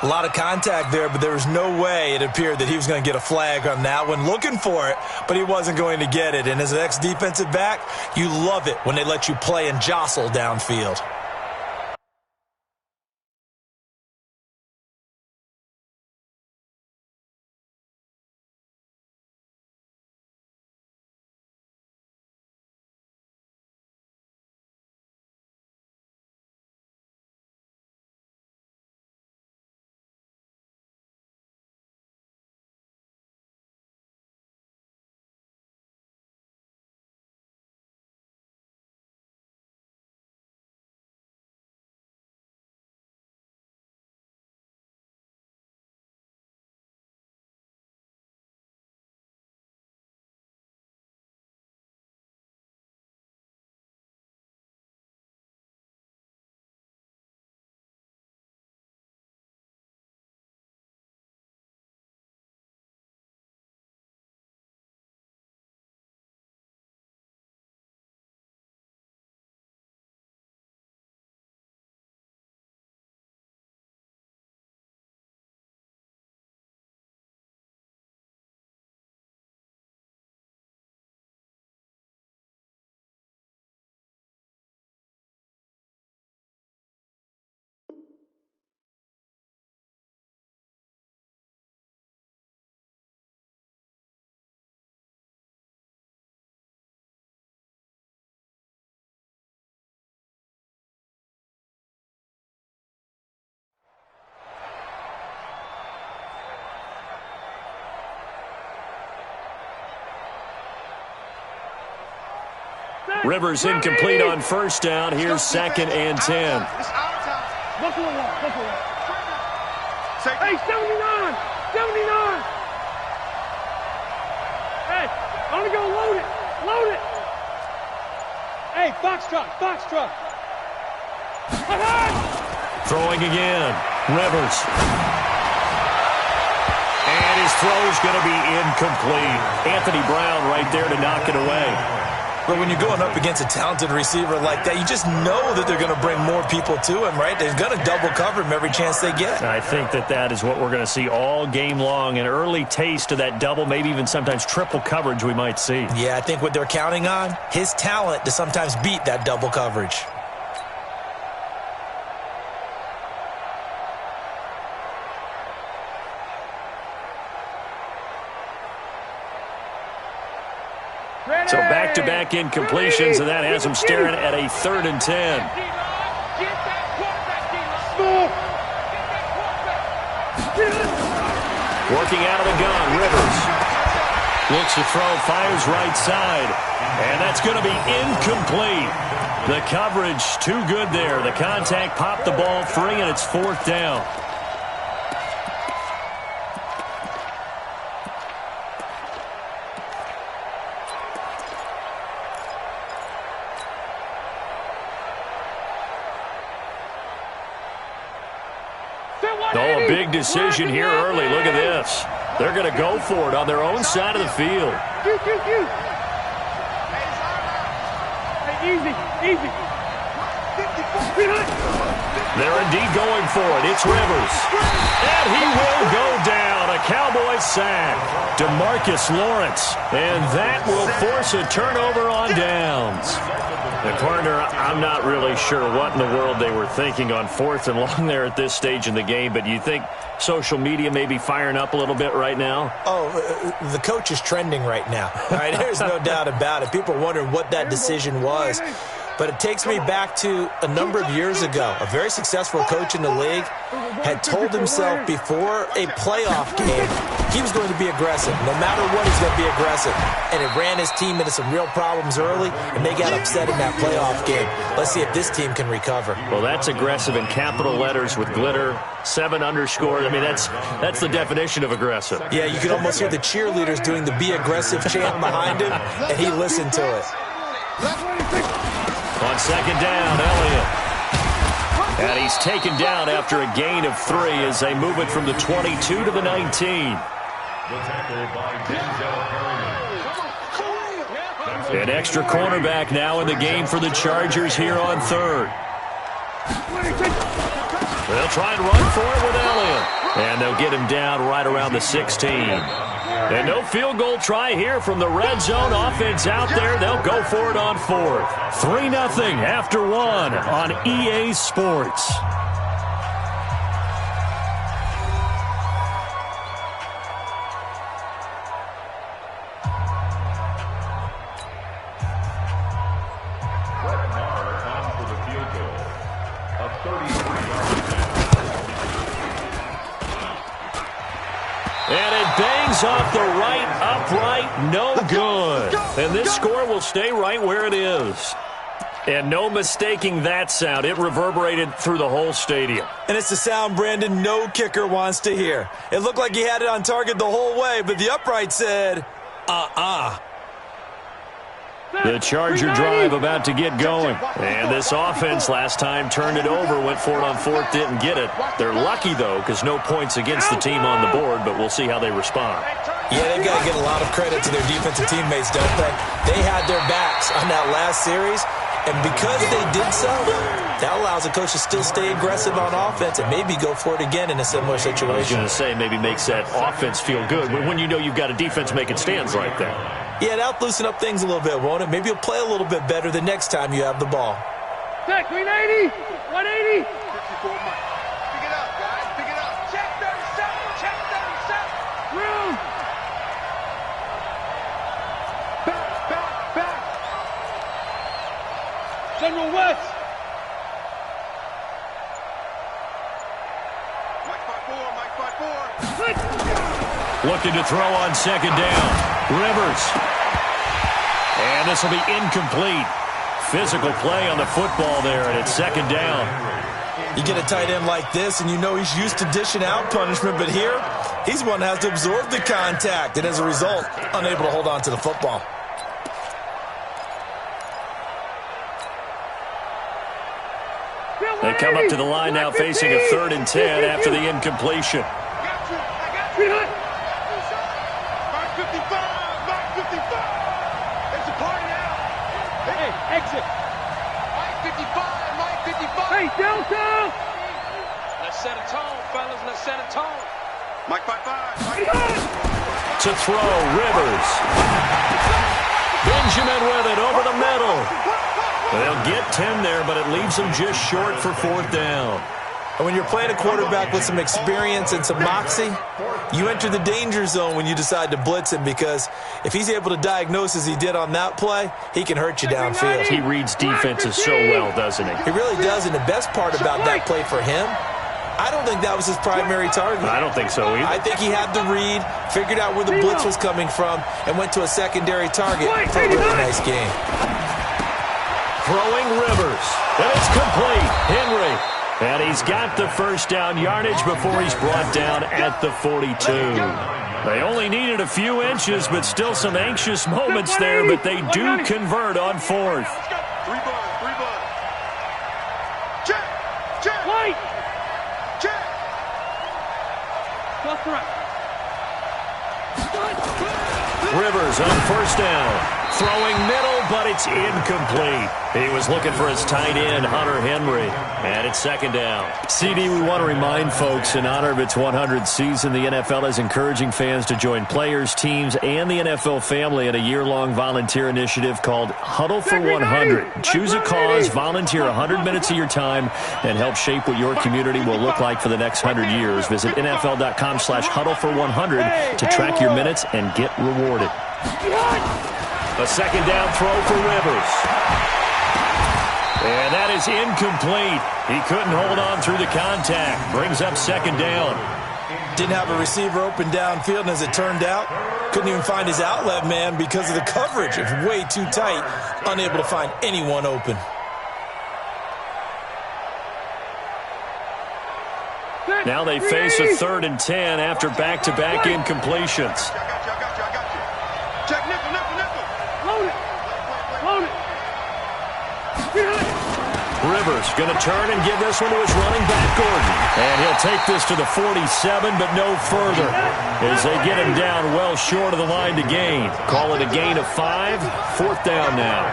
A lot of contact there, but there was no way it appeared that he was going to get a flag on that one. Looking for it, but he wasn't going to get it. And as an ex-defensive back, you love it when they let you play and jostle downfield. Rivers incomplete on 1st down. Here's 2nd and 10. Hey, 79. 79. Hey, I'm going to go load it. Load it. Hey, box truck. Box truck. Throwing again. Rivers. And his throw's going to be incomplete. Anthony Brown right there to knock it away. But when you're going up against a talented receiver like that, you just know that they're going to bring more people to him, right? They're going to double cover him every chance they get. I think that is what we're going to see all game long. An early taste of that double, maybe even sometimes triple coverage we might see. Yeah, I think what they're counting on, his talent to sometimes beat that double coverage. So back-to-back incompletions, and that has him staring at a 3rd and 10. Working out of the gun, Rivers. Looks to throw, fires right side. And that's going to be incomplete. The coverage too good there. The contact popped the ball free, and it's 4th down. Oh, a big decision here early. Look at this. They're going to go for it on their own side of the field. Easy, easy. They're indeed going for it. It's Rivers. And he will go down. A Cowboy sack. DeMarcus Lawrence. And that will force a turnover on downs. And, partner, I'm not really sure what in the world they were thinking on 4th and long there at this stage in the game, but you think social media may be firing up a little bit right now? Oh, the coach is trending right now. All right, there's no doubt about it. People are wondering what that decision was. But it takes me back to a number of years ago. A very successful coach in the league had told himself before a playoff game he was going to be aggressive. No matter what, he's going to be aggressive. And it ran his team into some real problems early, and they got upset in that playoff game. Let's see if this team can recover. Well, that's aggressive in capital letters with glitter, 7 underscore. I mean, that's the definition of aggressive. Yeah, you could almost hear the cheerleaders doing the "Be Aggressive" chant behind him, and he listened to it. On 2nd down, Elliott. And he's taken down after a gain of 3 as they move it from the 22 to the 19. The tackle by Denzel Perryman. An extra cornerback now in the game for the Chargers here on 3rd. They'll try and run for it with Elliott. And they'll get him down right around the 16. And no field goal try here from the red zone. Offense out there. They'll go for it on 4th. 3-0 after 1 on EA Sports. Off the right upright, no good. And this score will stay right where it is. And no mistaking that sound. It reverberated through the whole stadium. And it's the sound, Brandon, no kicker wants to hear. It looked like he had it on target the whole way, but the upright said, The Charger drive about to get going. And this offense last time turned it over, went for it on 4th, didn't get it. They're lucky, though, because no points against the team on the board, but we'll see how they respond. Yeah, they've got to get a lot of credit to their defensive teammates, don't they? They had their backs on that last series, and because they did so, that allows the coach to still stay aggressive on offense and maybe go for it again in a similar situation. I was going to say maybe makes that offense feel good when you know you've got a defense making stands like that. Yeah, that'll loosen up things a little bit, won't it? Maybe you'll play a little bit better the next time you have the ball. Check, 380, 180. 54, Mike. Pick it up, guys. Pick it up. Check 37. Check 37. Room. Back. General West. Mike 5-4. Looking to throw on 2nd down. Rivers. And this will be incomplete. Physical play on the football there, and it's 2nd down. You get a tight end like this, and you know he's used to dishing out punishment, but here, he's one that has to absorb the contact, and as a result, unable to hold on to the football. They come up to the line now facing a 3rd and 10 after the incompletion. I got you. Mark 55. Mark 55. It's a party now. Hey, exit. Mike 55. Mike 55. Hey, Delta. Let's set a tone, fellas. Let's set a tone. Mike 55. Mike To throw, Rivers. Benjamin with it over the middle. They'll get 10 there, but it leaves them just short for 4th down. And when you're playing a quarterback with some experience and some moxie, you enter the danger zone when you decide to blitz him, because if he's able to diagnose as he did on that play, he can hurt you downfield. He reads defenses so well, doesn't he? He really does, and the best part about that play for him, I don't think that was his primary target. I don't think so either. I think he had the read, figured out where the blitz was coming from, and went to a secondary target for a really nice game. Throwing Rivers, and it's complete. Henry, and he's got the 1st down yardage before he's brought down at the 42. They only needed a few inches, but still some anxious moments there, but they do convert on 4th. 3 bud. Check. White. Check. Left, right. Rivers on 1st down. Throwing middle, but it's incomplete. He was looking for his tight end, Hunter Henry. And it's second down. CD, we want to remind folks, in honor of its 100th season, the NFL is encouraging fans to join players, teams, and the NFL family in a year-long volunteer initiative called Huddle for 100. Choose a cause, volunteer 100 minutes of your time, and help shape what your community will look like for the next 100 years. Visit NFL.com/huddle for 100 to track your minutes and get rewarded. A second down throw for Rivers. And that is incomplete. He couldn't hold on through the contact. Brings up second down. Didn't have a receiver open downfield, and as it turned out, couldn't even find his outlet man because of the coverage. It was way too tight, unable to find anyone open. Now they face a 3rd and 10 after back-to-back incompletions. Check nickel, nickel, nickel. Load it. Load it. Rivers going to turn and give this one to his running back, Gordon. And he'll take this to the 47, but no further, as they get him down well short of the line to gain. Call it a gain of 5. 4th down now.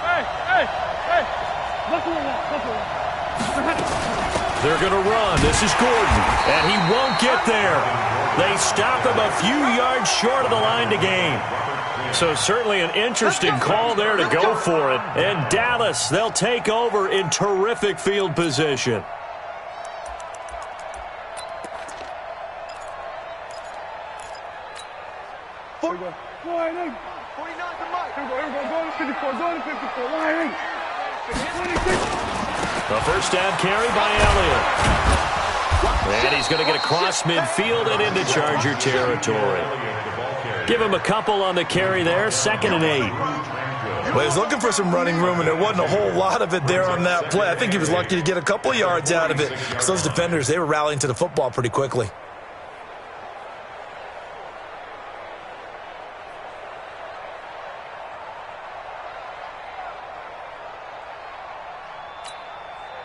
Hey. They're going to run. This is Gordon, and he won't get there. They stop him a few yards short of the line to gain. So certainly an interesting call there to go for it. And Dallas, they'll take over in terrific field position. The first down carry by Elliott. And he's going to get across midfield and into Charger territory. Give him a couple on the carry there. 2nd and 8. Well, he was looking for some running room, and there wasn't a whole lot of it there on that play. I think he was lucky to get a couple of yards out of it, because those defenders, they were rallying to the football pretty quickly.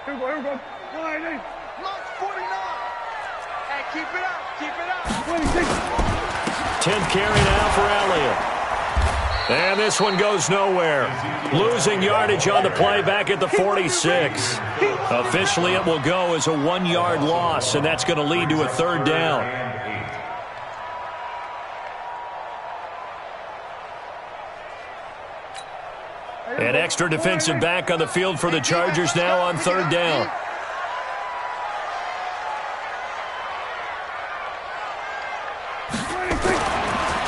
Here we go. 49. Hey, keep it up. 26. 10th carry now for Elliott. And this one goes nowhere. Losing yardage on the play back at the 46. Officially, it will go as a 1-yard loss, and that's going to lead to a 3rd down. An extra defensive back on the field for the Chargers now on 3rd down.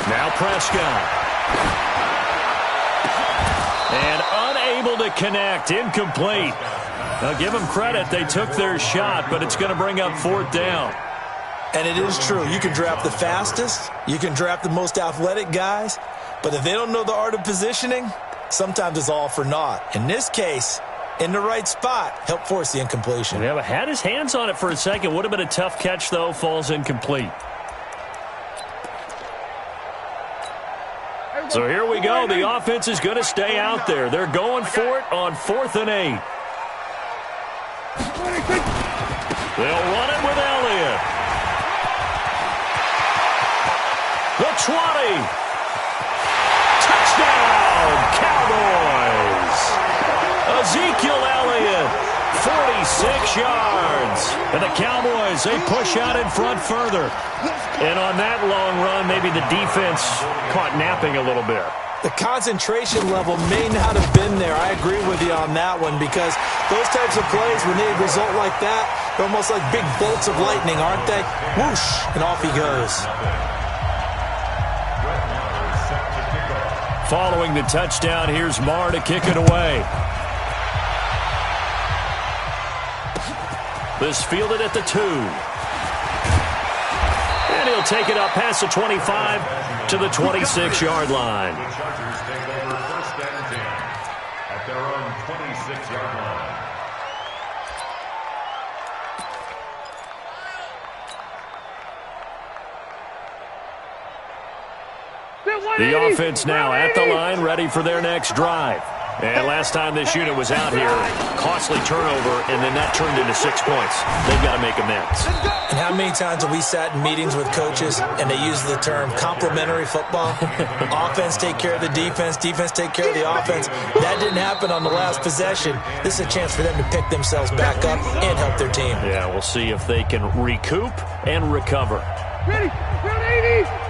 Now Prescott. And unable to connect. Incomplete. Now give them credit. They took their shot, but it's going to bring up 4th down. And it is true. You can draft the fastest. You can draft the most athletic guys. But if they don't know the art of positioning, sometimes it's all for naught. In this case, in the right spot, helped force the incompletion. Yeah, but had his hands on it for a second. Would have been a tough catch, though. Falls incomplete. So here we go. The offense is going to stay out there. They're going for it on 4th and 8. They'll run it with Elliott. The 20. Touchdown, Cowboys. Ezekiel Elliott, 46 yards. And the Cowboys, they push out in front further. And on that long run, maybe the defense caught napping a little bit. The concentration level may not have been there. I agree with you on that one, because those types of plays, when they result like that, they're almost like big bolts of lightning, aren't they? Whoosh, and off he goes. Following the touchdown, here's Marr to kick it away. This fielded at the 2. And he'll take it up past the 25 to the 26-yard line. The Chargers take over 1st and 10 at their own 26-yard line. The offense now at the line, ready for their next drive. And last time this unit was out here, costly turnover, and then that turned into 6 points. They've got to make amends. And how many times have we sat in meetings with coaches and they use the term complementary football? Offense take care of the defense, defense take care of the offense. That didn't happen on the last possession. This is a chance for them to pick themselves back up and help their team. Yeah, we'll see if they can recoup and recover.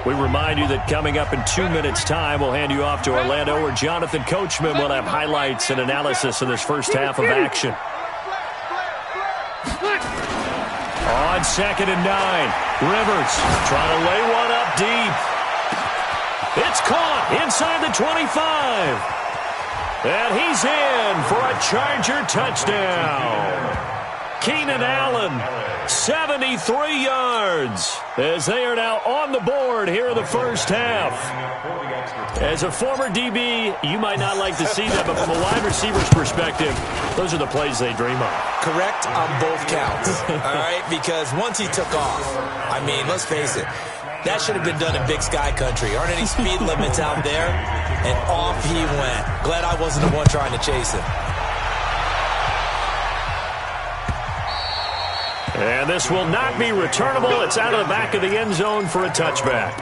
We remind you that coming up in 2 minutes' time, we'll hand you off to Orlando, where Jonathan Coachman will have highlights and analysis of this first half of action. On 2nd and 9, Rivers trying to lay one up deep. It's caught inside the 25. And he's in for a Charger touchdown. Keenan Allen, 73 yards, as they are now on the board here in the first half. As a former DB, you might not like to see that, but from a wide receiver's perspective, those are the plays they dream of. Correct on both counts, all right? Because once he took off, I mean, let's face it, that should have been done in Big Sky Country. Aren't any speed limits out there? And off he went. Glad I wasn't the one trying to chase him. And this will not be returnable. It's out of the back of the end zone for a touchback.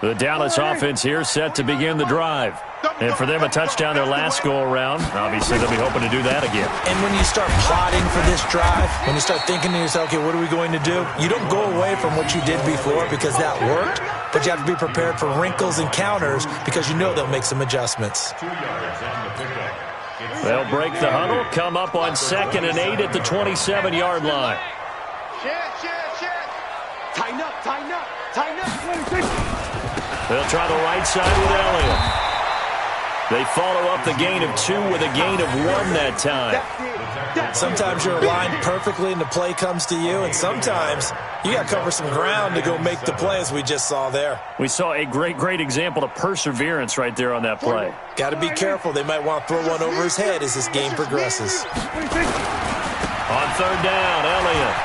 The Dallas offense here set to begin the drive. And for them, a touchdown their last go-around. Obviously, they'll be hoping to do that again. And when you start plotting for this drive, when you start thinking to yourself, okay, what are we going to do? You don't go away from what you did before because that worked, but you have to be prepared for wrinkles and counters because you know they'll make some adjustments. They'll break the huddle, come up on 2nd and 8 at the 27-yard line. Tighten up, tighten up, tighten up. They'll try the right side with Elliott. They follow up the gain of 2 with a gain of 1 that time. Sometimes you're aligned perfectly and the play comes to you, and sometimes you got to cover some ground to go make the play, as we just saw there. We saw a great example of perseverance right there on that play. Got to be careful. They might want to throw one over his head as this game progresses. On 3rd down, Elliott.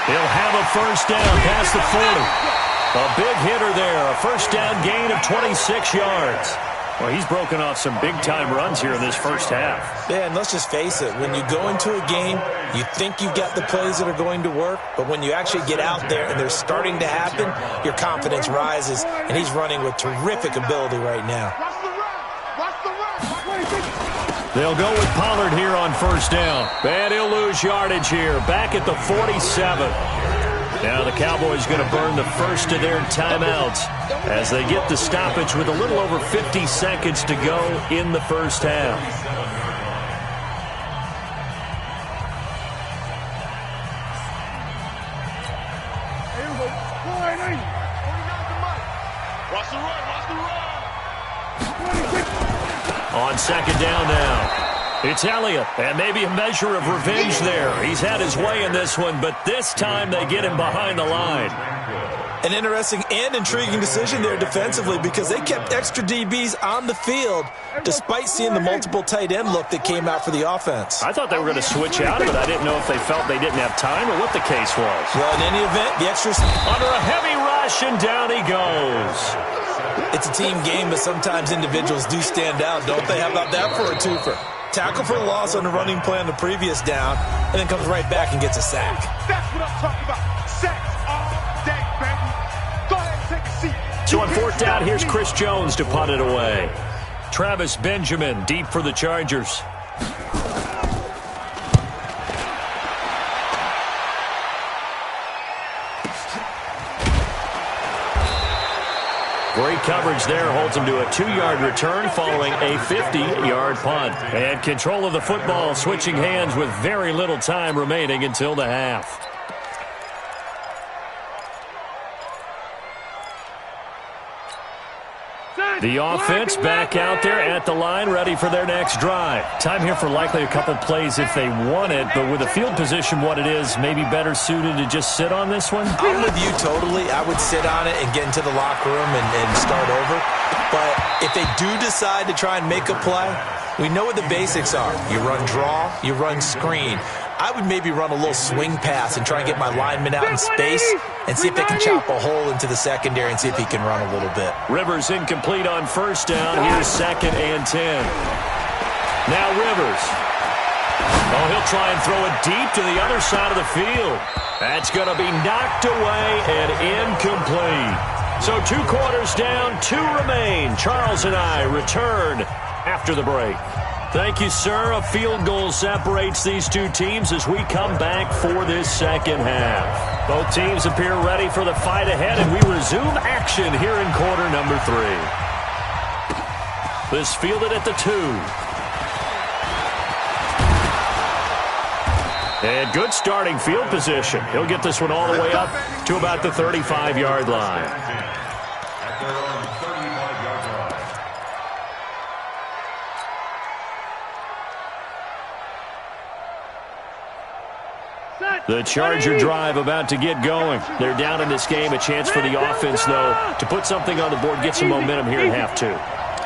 He'll have a first down past the 40. A big hitter there, a first down gain of 26 yards. Well, he's broken off some big-time runs here in this first half. Yeah, and let's just face it. When you go into a game, you think you've got the plays that are going to work, but when you actually get out there and they're starting to happen, your confidence rises, and he's running with terrific ability right now. They'll go with Pollard here on first down. And he'll lose yardage here, back at the 47. Now the Cowboys going to burn the first of their timeouts as they get the stoppage with a little over 50 seconds to go in the first half. On 2nd down now. It's Elliott, and maybe a measure of revenge there. He's had his way in this one, but this time they get him behind the line. An interesting and intriguing decision there defensively because they kept extra DBs on the field despite seeing the multiple tight end look that came out for the offense. I thought they were going to switch out of it. I didn't know if they felt they didn't have time or what the case was. Well, in any event, the extras under a heavy rush, and down he goes. It's a team game, but sometimes individuals do stand out, don't they? How about that for a twofer? Tackle for the loss on the running play on the previous down, and then comes right back and gets a sack. That's what I'm talking about. Sacks all day, baby. Go ahead and take a seat. So on 4th down, here's Chris Jones to punt it away. Travis Benjamin deep for the Chargers. Great coverage there, holds him to a 2-yard return following a 50-yard punt. And control of the football, switching hands with very little time remaining until the half. The offense back out there at the line, ready for their next drive. Time here for likely a couple plays if they want it, but with the field position what it is, maybe better suited to just sit on this one? I'm with you totally. I would sit on it and get into the locker room and start over. But if they do decide to try and make a play, we know what the basics are. You run draw, you run screen. I would maybe run a little swing pass and try and get my lineman out in space and see if they can chop a hole into the secondary and see if he can run a little bit. Rivers incomplete on first down. Here's 2nd and 10. Now Rivers. Oh, he'll try and throw it deep to the other side of the field. That's going to be knocked away and incomplete. So 2 quarters down, 2 remain. Charles and I return after the break. Thank you, sir. A field goal separates these 2 teams as we come back for this second half. Both teams appear ready for the fight ahead, and we resume action here in quarter number 3. This fielded at the 2. And good starting field position. He'll get this one all the way up to about the 35-yard line. At their own 35-yard line. The Charger drive about to get going. They're down in this game. A chance for the offense, though, to put something on the board, get some momentum here in half 2.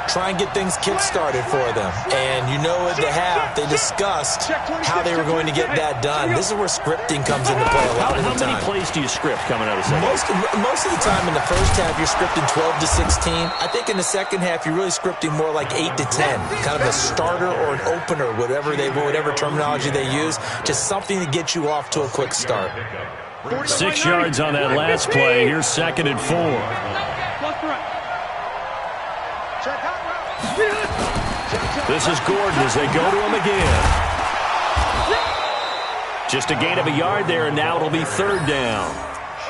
Try and get things kick-started for them. And you know at the half, they discussed how they were going to get that done. This is where scripting comes into play a lot of the time. How many plays do you script coming out of the second? Most of the time in the first half, you're scripting 12 to 16. I think in the second half, you're really scripting more like 8 to 10. Kind of a starter or an opener, whatever terminology they use. Just something to get you off to a quick start. 6 yards on that last play. Here's 2nd and 4. This is Gordon as they go to him again. Just a gain of a yard there, and now it'll be 3rd down.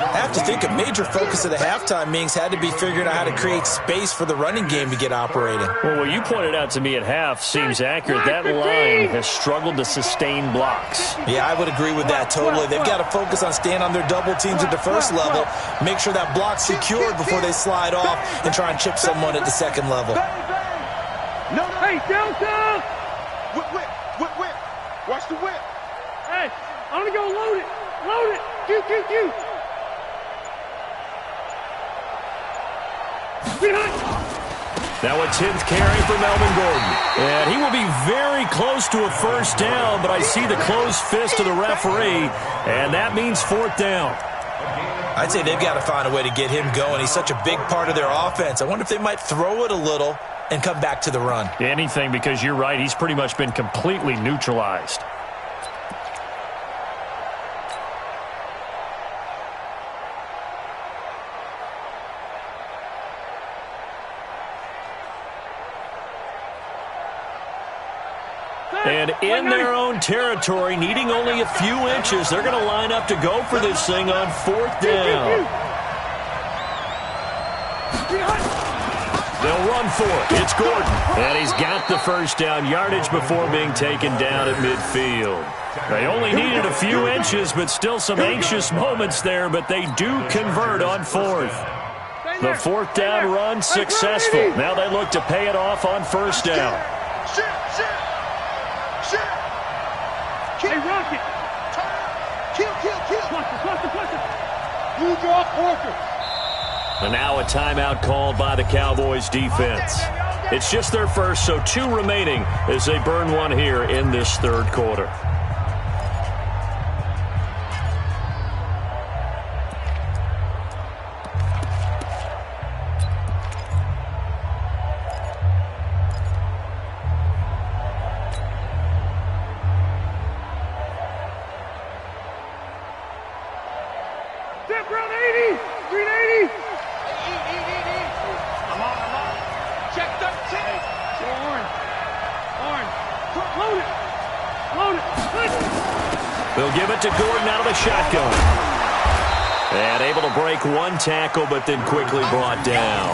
I have to think a major focus of the halftime meetings had to be figuring out how to create space for the running game to get operating. Well, what you pointed out to me at half seems accurate. That line has struggled to sustain blocks. Yeah, I would agree with that totally. They've got to focus on staying on their double teams at the first level, make sure that block's secured before they slide off and try and chip someone at the second level. No, hey, downtown! Whip. Watch the whip. Hey, I'm gonna go load it. Load it. Q. Now a 10th carry for Melvin Gordon. And he will be very close to a first down, but I see the closed fist of the referee, and that means 4th down. I'd say they've got to find a way to get him going. He's such a big part of their offense. I wonder if they might throw it a little and come back to the run. Anything, because you're right, he's pretty much been completely neutralized. And in their own territory, needing only a few inches, they're going to line up to go for this thing on 4th down. They'll run for it. It's Gordon. And he's got the first down yardage before being taken down at midfield. They only needed a few inches, but still some anxious moments there, but they do convert on 4th. The 4th down run successful. Now they look to pay it off on 1st down. Hey, Rocket! Kill. Cluster. Blue draw, quarter. And now a timeout called by the Cowboys defense. It's just their first, so 2 remaining as they burn one here in this 3rd quarter. Step round 80! Green 80! I'm on. Check 13. Orange. Load it. They'll give it to Gordon out of the shotgun. And able to break 1 tackle, but then quickly brought down.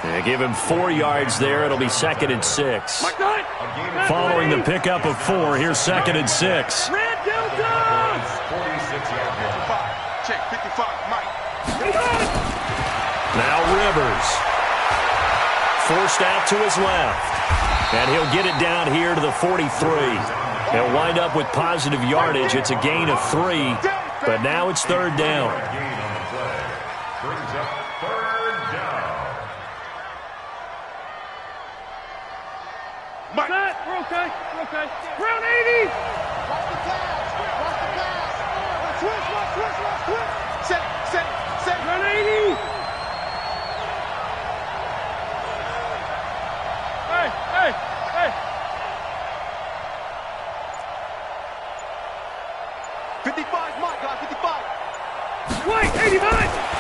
They give him 4 yards there. It'll be 2nd and 6. Following the pickup of 4, here's 2nd and 6. Red Delta! 46-yard line. Check 55, Mike. Now Rivers. Forced out to his left. And he'll get it down here to the 43. He'll wind up with positive yardage. It's a gain of 3, but now it's 3rd down. Gain on the play brings up 3rd down. Mike. We're okay. Round 80!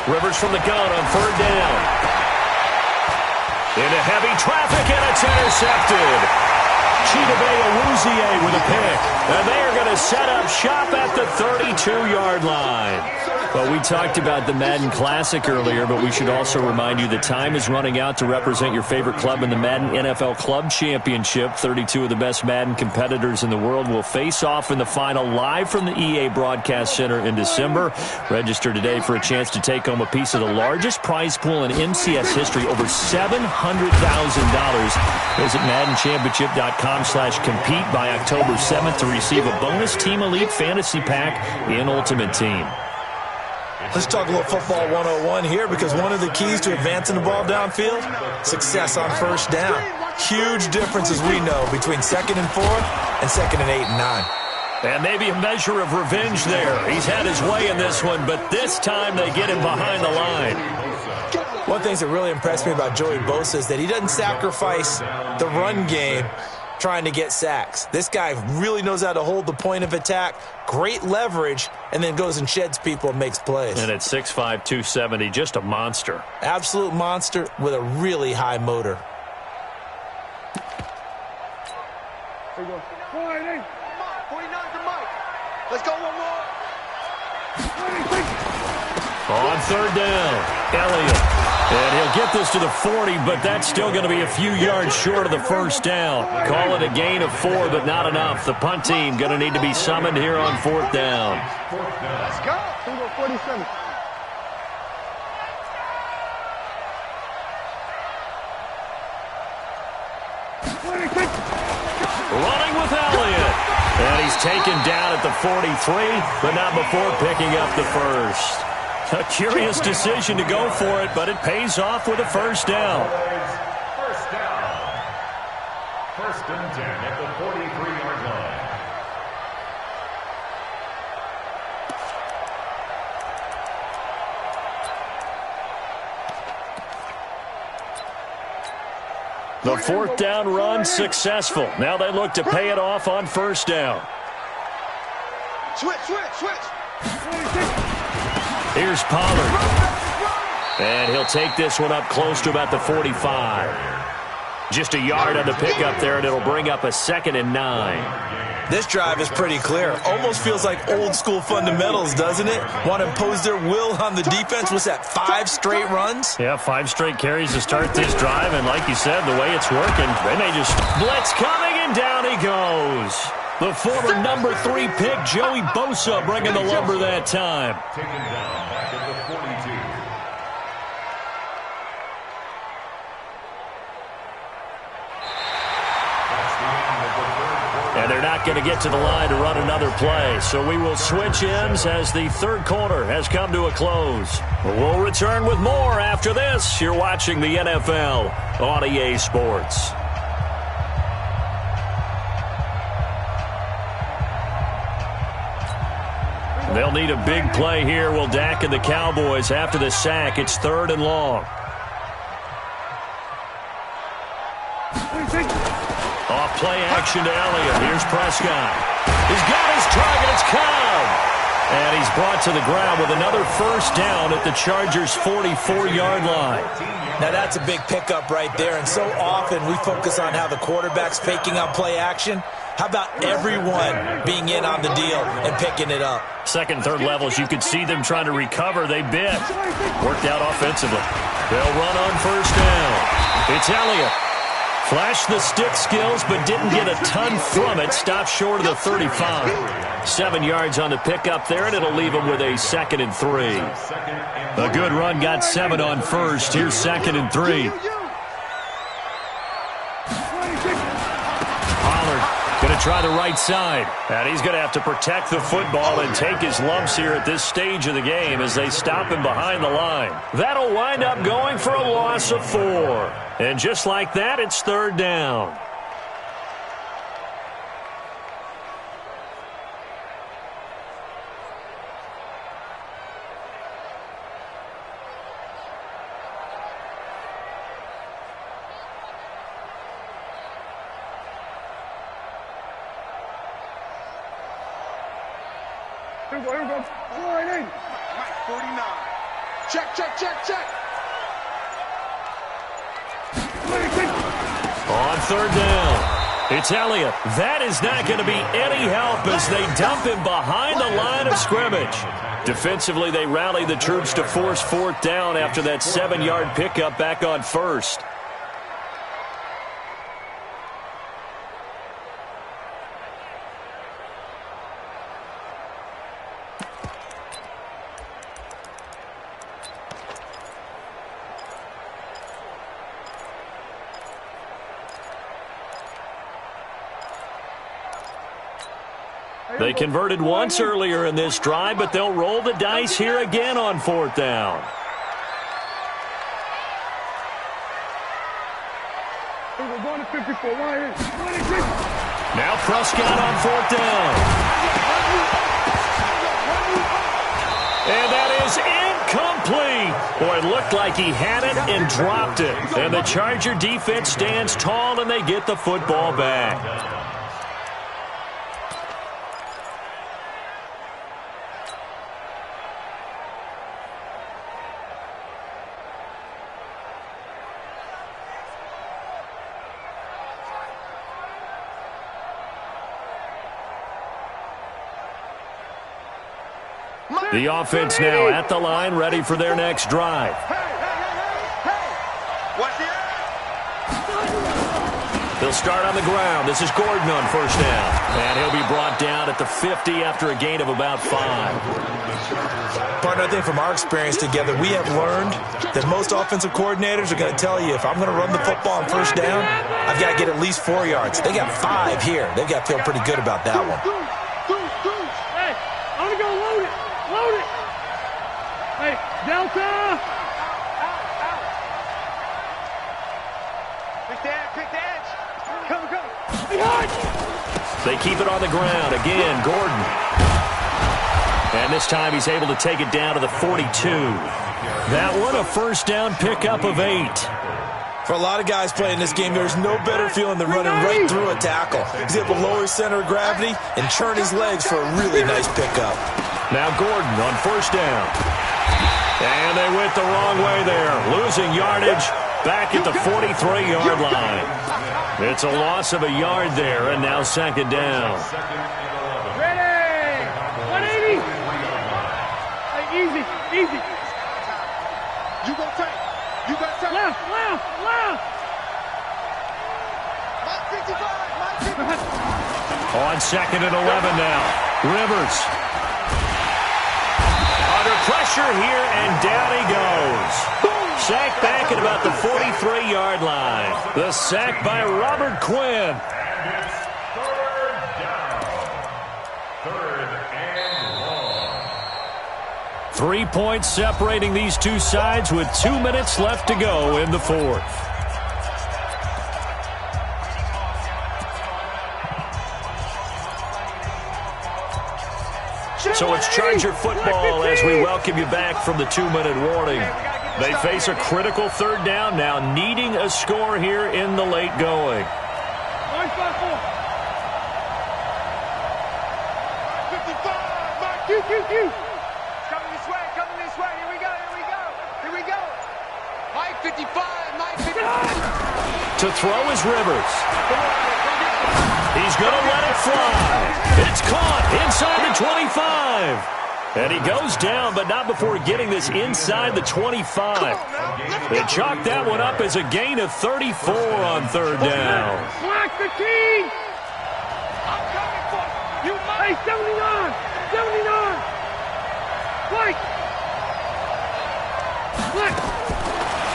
Rivers from the gun on 3rd down. Into heavy traffic, and it's intercepted. Chidobe Awuzie with a pick. And they are going to set up shop at the 32-yard line. Well, we talked about the Madden Classic earlier, but we should also remind you the time is running out to represent your favorite club in the Madden NFL Club Championship. 32 of the best Madden competitors in the world will face off in the final live from the EA Broadcast Center in December. Register today for a chance to take home a piece of the largest prize pool in MCS history, over $700,000. Visit MaddenChampionship.com/compete by October 7th to receive a bonus Team Elite Fantasy Pack in Ultimate Team. Let's talk a little football 101 here, because one of the keys to advancing the ball downfield, success on 1st down. Huge differences, we know, between 2nd and 4 and 2nd and 8 and 9. And maybe a measure of revenge there. He's had his way in this one, but this time they get him behind the line. One of the things that really impressed me about Joey Bosa is that he doesn't sacrifice the run game trying to get sacks. This guy really knows how to hold the point of attack, great leverage, and then goes and sheds people and makes plays. And at 6'5", 270, just a monster. Absolute monster with a really high motor. Here we go. 49 to Mike. Let's go one more. On 3rd down, Elliott. And he'll get this to the 40, but that's still going to be a few yards short of the 1st down. Call it a gain of 4, but not enough. The punt team going to need to be summoned here on 4th down. Let's go. 47. Running with Elliott. And he's taken down at the 43, but not before picking up the 1st. A curious decision to go for it, but it pays off with a 1st down. 1st down. 1st and 10 at the 43-yard line. The 4th down run successful. Now they look to pay it off on 1st down. Switch. Here's Pollard. And he'll take this one up close to about the 45. Just a yard on the pickup there, and it'll bring up a 2nd and 9. This drive is pretty clear. Almost feels like old school fundamentals, doesn't it? Want to impose their will on the defense. What's that, 5 straight runs? Yeah, 5 straight carries to start this drive, and like you said, the way it's working, they may just blitz coming, and down he goes. The former number 3 pick, Joey Bosa, bringing the lumber that time. Taken down back at the 42. That's the end of the 3rd quarter. And they're not going to get to the line to run another play, so we will switch ends as the 3rd quarter has come to a close. We'll return with more after this. You're watching the NFL on EA Sports. They'll need a big play here. Will Dak and the Cowboys after the sack. It's 3rd and long. Off play action to Elliott. Here's Prescott. He's got his target. It's Cobb. And he's brought to the ground with another 1st down at the Chargers' 44-yard line. Now that's a big pickup right there, and so often we focus on how the quarterback's faking out play action. How about everyone being in on the deal and picking it up? 2nd, 3rd levels, you could see them trying to recover. They bit. Worked out offensively. They'll run on 1st down. It's Elliott. Flashed the stick skills, but didn't get a ton from it. Stopped short of the 35. 7 yards on the pickup there, and it'll leave him with a 2nd and 3. A good run got 7 on 1st. Here's 2nd and 3. Pollard going to try the right side. And he's going to have to protect the football and take his lumps here at this stage of the game as they stop him behind the line. That'll wind up going for a loss of 4. And just like that, it's 3rd down. Here we go. 4-8. 49. Check, check, check, check. On third down, it's Elliott. That is not going to be any help as they dump him behind the line of scrimmage. Defensively, they rally the troops to force fourth down after that 7-yard pickup back on first. They converted once earlier in this drive, but they'll roll the dice here again on fourth down. We're going to 54. Now Prescott on fourth down. And that is incomplete. Boy, it looked like he had it and dropped it. And the Charger defense stands tall, and they get the football back. The offense now at the line, ready for their next drive. They'll start on the ground. This is Gordon on first down. And he'll be brought down at the 50 after a gain of about 5. Partner, I think from our experience together, we have learned that most offensive coordinators are going to tell you, if I'm going to run the football on first down, I've got to get at least 4 yards. They got 5 here. They've got to feel pretty good about that one. Hey, I'm going to go load it. Load it! Hey, Delta! Pick the edge. Come. Hey, hard! They keep it on the ground. Again, Gordon. And this time he's able to take it down to the 42. That one a first down pickup of 8. For a lot of guys playing this game, there's no better feeling than running right through a tackle. He's able to lower his center of gravity and churn his legs for a really nice pickup. Now Gordon on first down. And they went the wrong way there. Losing yardage back at the 43-yard line. It's a loss of a yard there, and now second down. Ready! 180! Hey, easy. You gonna take. Left! On second and 11 now. Rivers. Under pressure here, and down he goes. Sacked back at about the 43-yard line. The sack by Robert Quinn. And it's third down. 3rd and 1. 3 points separating these two sides with 2 minutes left to go in the fourth. So it's Charger football as we welcome you back from the 2-minute warning. They face a critical third down now, needing a score here in the late going. 55, Coming this way. Here we go. Mike 55. To throw is Rivers. He's going to let it fly. It's caught inside the 25. And he goes down, but not before getting this inside the 25. They chalked that one up as a gain of 34 on third down. Black 15! I'm coming for you. Hey, 79! Black!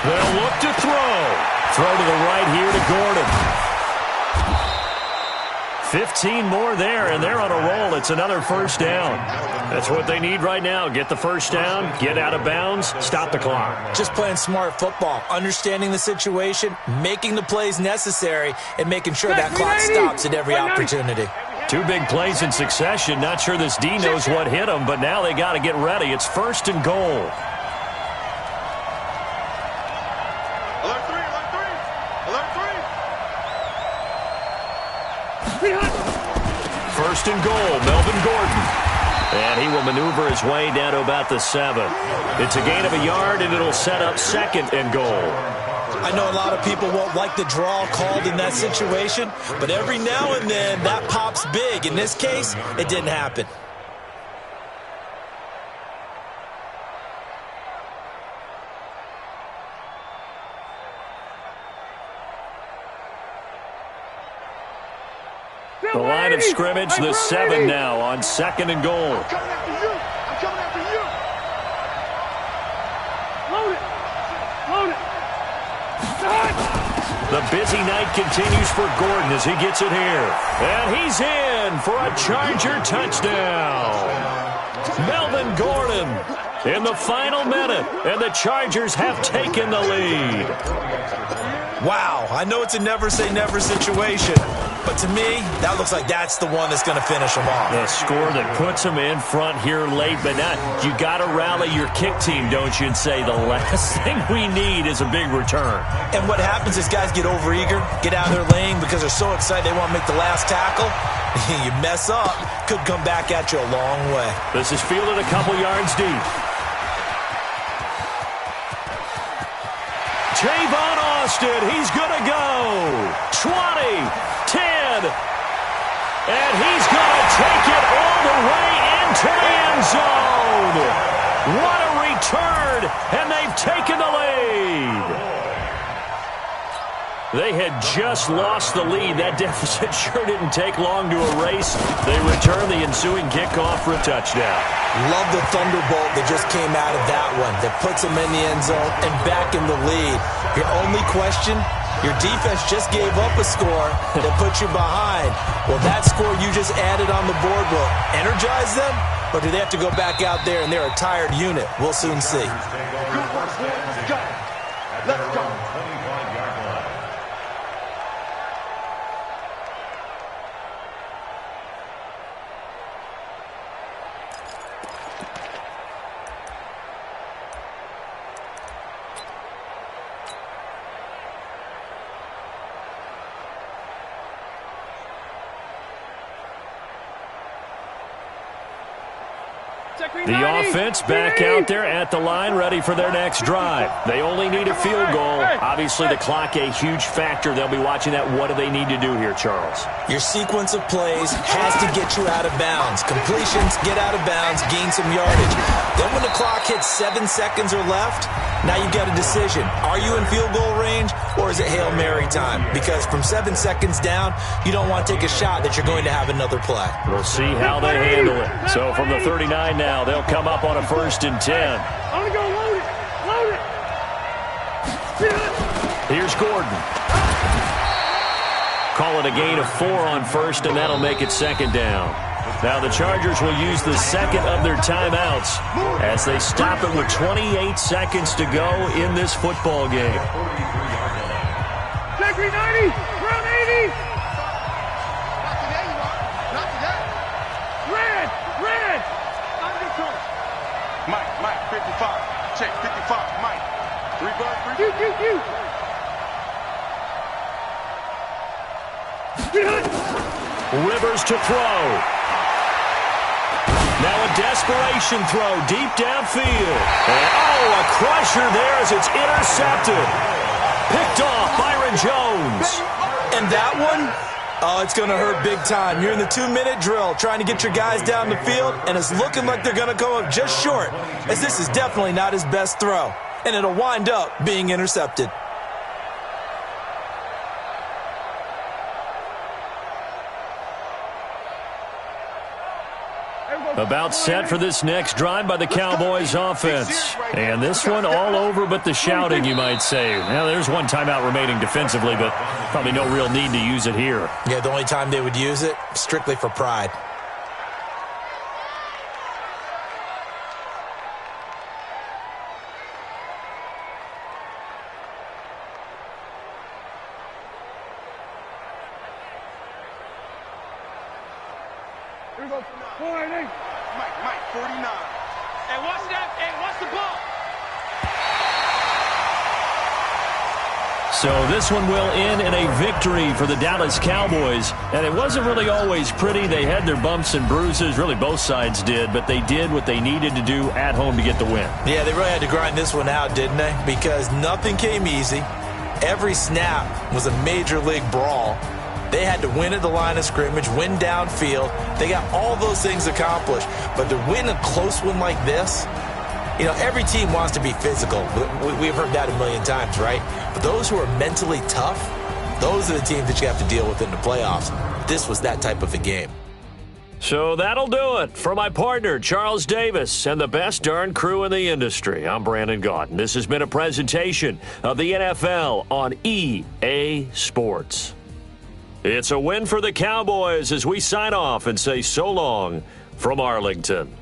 They'll look to throw. Throw to the right here to Gordon. 15 more there, and they're on a roll. It's another first down. That's what they need right now. Get the first down, get out of bounds, stop the clock. Just playing smart football, understanding the situation, making the plays necessary, and making sure that clock stops at every opportunity. 2 big plays in succession. Not sure this D knows what hit them, but now they got to get ready. It's first and goal. First and goal, Melvin Gordon. And he will maneuver his way down to about the 7. It's a gain of a yard, and it'll set up 2nd and goal. I know a lot of people won't like the draw called in that situation, but every now and then that pops big. In this case, it didn't happen. The line of scrimmage, the 7 now on 2nd and goal. I'm coming after you. I'm coming after you. Load it. Load it. The busy night continues for Gordon as he gets it here. And he's in for a Charger touchdown. Melvin Gordon in the final minute, and the Chargers have taken the lead. Wow, I know it's a never-say-never situation, but to me, that looks like that's the one that's going to finish them off. The score that puts them in front here late, but not. You got to rally your kick team, don't you, and say the last thing we need is a big return. And what happens is guys get overeager, get out of their lane because they're so excited they want to make the last tackle. You mess up, could come back at you a long way. This is fielded a couple yards deep. Javon Austin, he's going to go. 20, 10, and he's going to take it all the way into the end zone. What a return, and they've taken the lead. They had just lost the lead. That deficit sure didn't take long to erase. They return the ensuing kickoff for a touchdown. Love the thunderbolt that just came out of that one that puts them in the end zone and back in the lead. Your only question, your defense just gave up a score that put you behind. Well, that score you just added on the board will energize them, or do they have to go back out there and they're a tired unit? We'll soon see. Good work, boys. Let's go. Let's go. The offense back out there at the line, ready for their next drive. They only need a field goal. Obviously, the clock a huge factor. They'll be watching that. What do they need to do here, Charles? Your sequence of plays has to get you out of bounds. Completions, get out of bounds, gain some yardage. Then when the clock hits 7 seconds or left, now you've got a decision. Are you in field goal range, or is it Hail Mary time? Because from 7 seconds down, you don't want to take a shot that you're going to have another play. We'll see how they handle it. So from the 39 now, they'll come up on a 1st and 10. I'm going to go load it. Load it. Here's Gordon. Call it a gain of 4 on 1st, and that'll make it 2nd down. Now the Chargers will use the 2nd of their timeouts as they stop it with 28 seconds to go in this football game. Check 90. Round 80. Not today, you are. Not today. Red. Red. I'm your coach. Mike, 55. Check, 55. Mike. 3 guard, 3. Rivers to throw. Now a desperation throw deep downfield. And, a crusher there as it's intercepted. Picked off Byron Jones. And that one, it's going to hurt big time. You're in the 2-minute drill trying to get your guys down the field, and it's looking like they're going to come up just short, as this is definitely not his best throw. And it'll wind up being intercepted. About set for this next drive by the Cowboys offense. And this one all over but the shouting, you might say. Now, there's one timeout remaining defensively, but probably no real need to use it here. Yeah, the only time they would use it, strictly for pride. Here we go. 480. Mike, 49. Hey, watch that. Hey, watch the ball. So this one will end in a victory for the Dallas Cowboys. And it wasn't really always pretty. They had their bumps and bruises. Really, both sides did. But they did what they needed to do at home to get the win. Yeah, they really had to grind this one out, didn't they? Because nothing came easy. Every snap was a major league brawl. They had to win at the line of scrimmage, win downfield. They got all those things accomplished. But to win a close one like this, you know, every team wants to be physical. We've heard that a million times, right? But those who are mentally tough, those are the teams that you have to deal with in the playoffs. This was that type of a game. So that'll do it. For my partner, Charles Davis, and the best darn crew in the industry, I'm Brandon Gaudin. This has been a presentation of the NFL on EA Sports. It's a win for the Cowboys as we sign off and say so long from Arlington.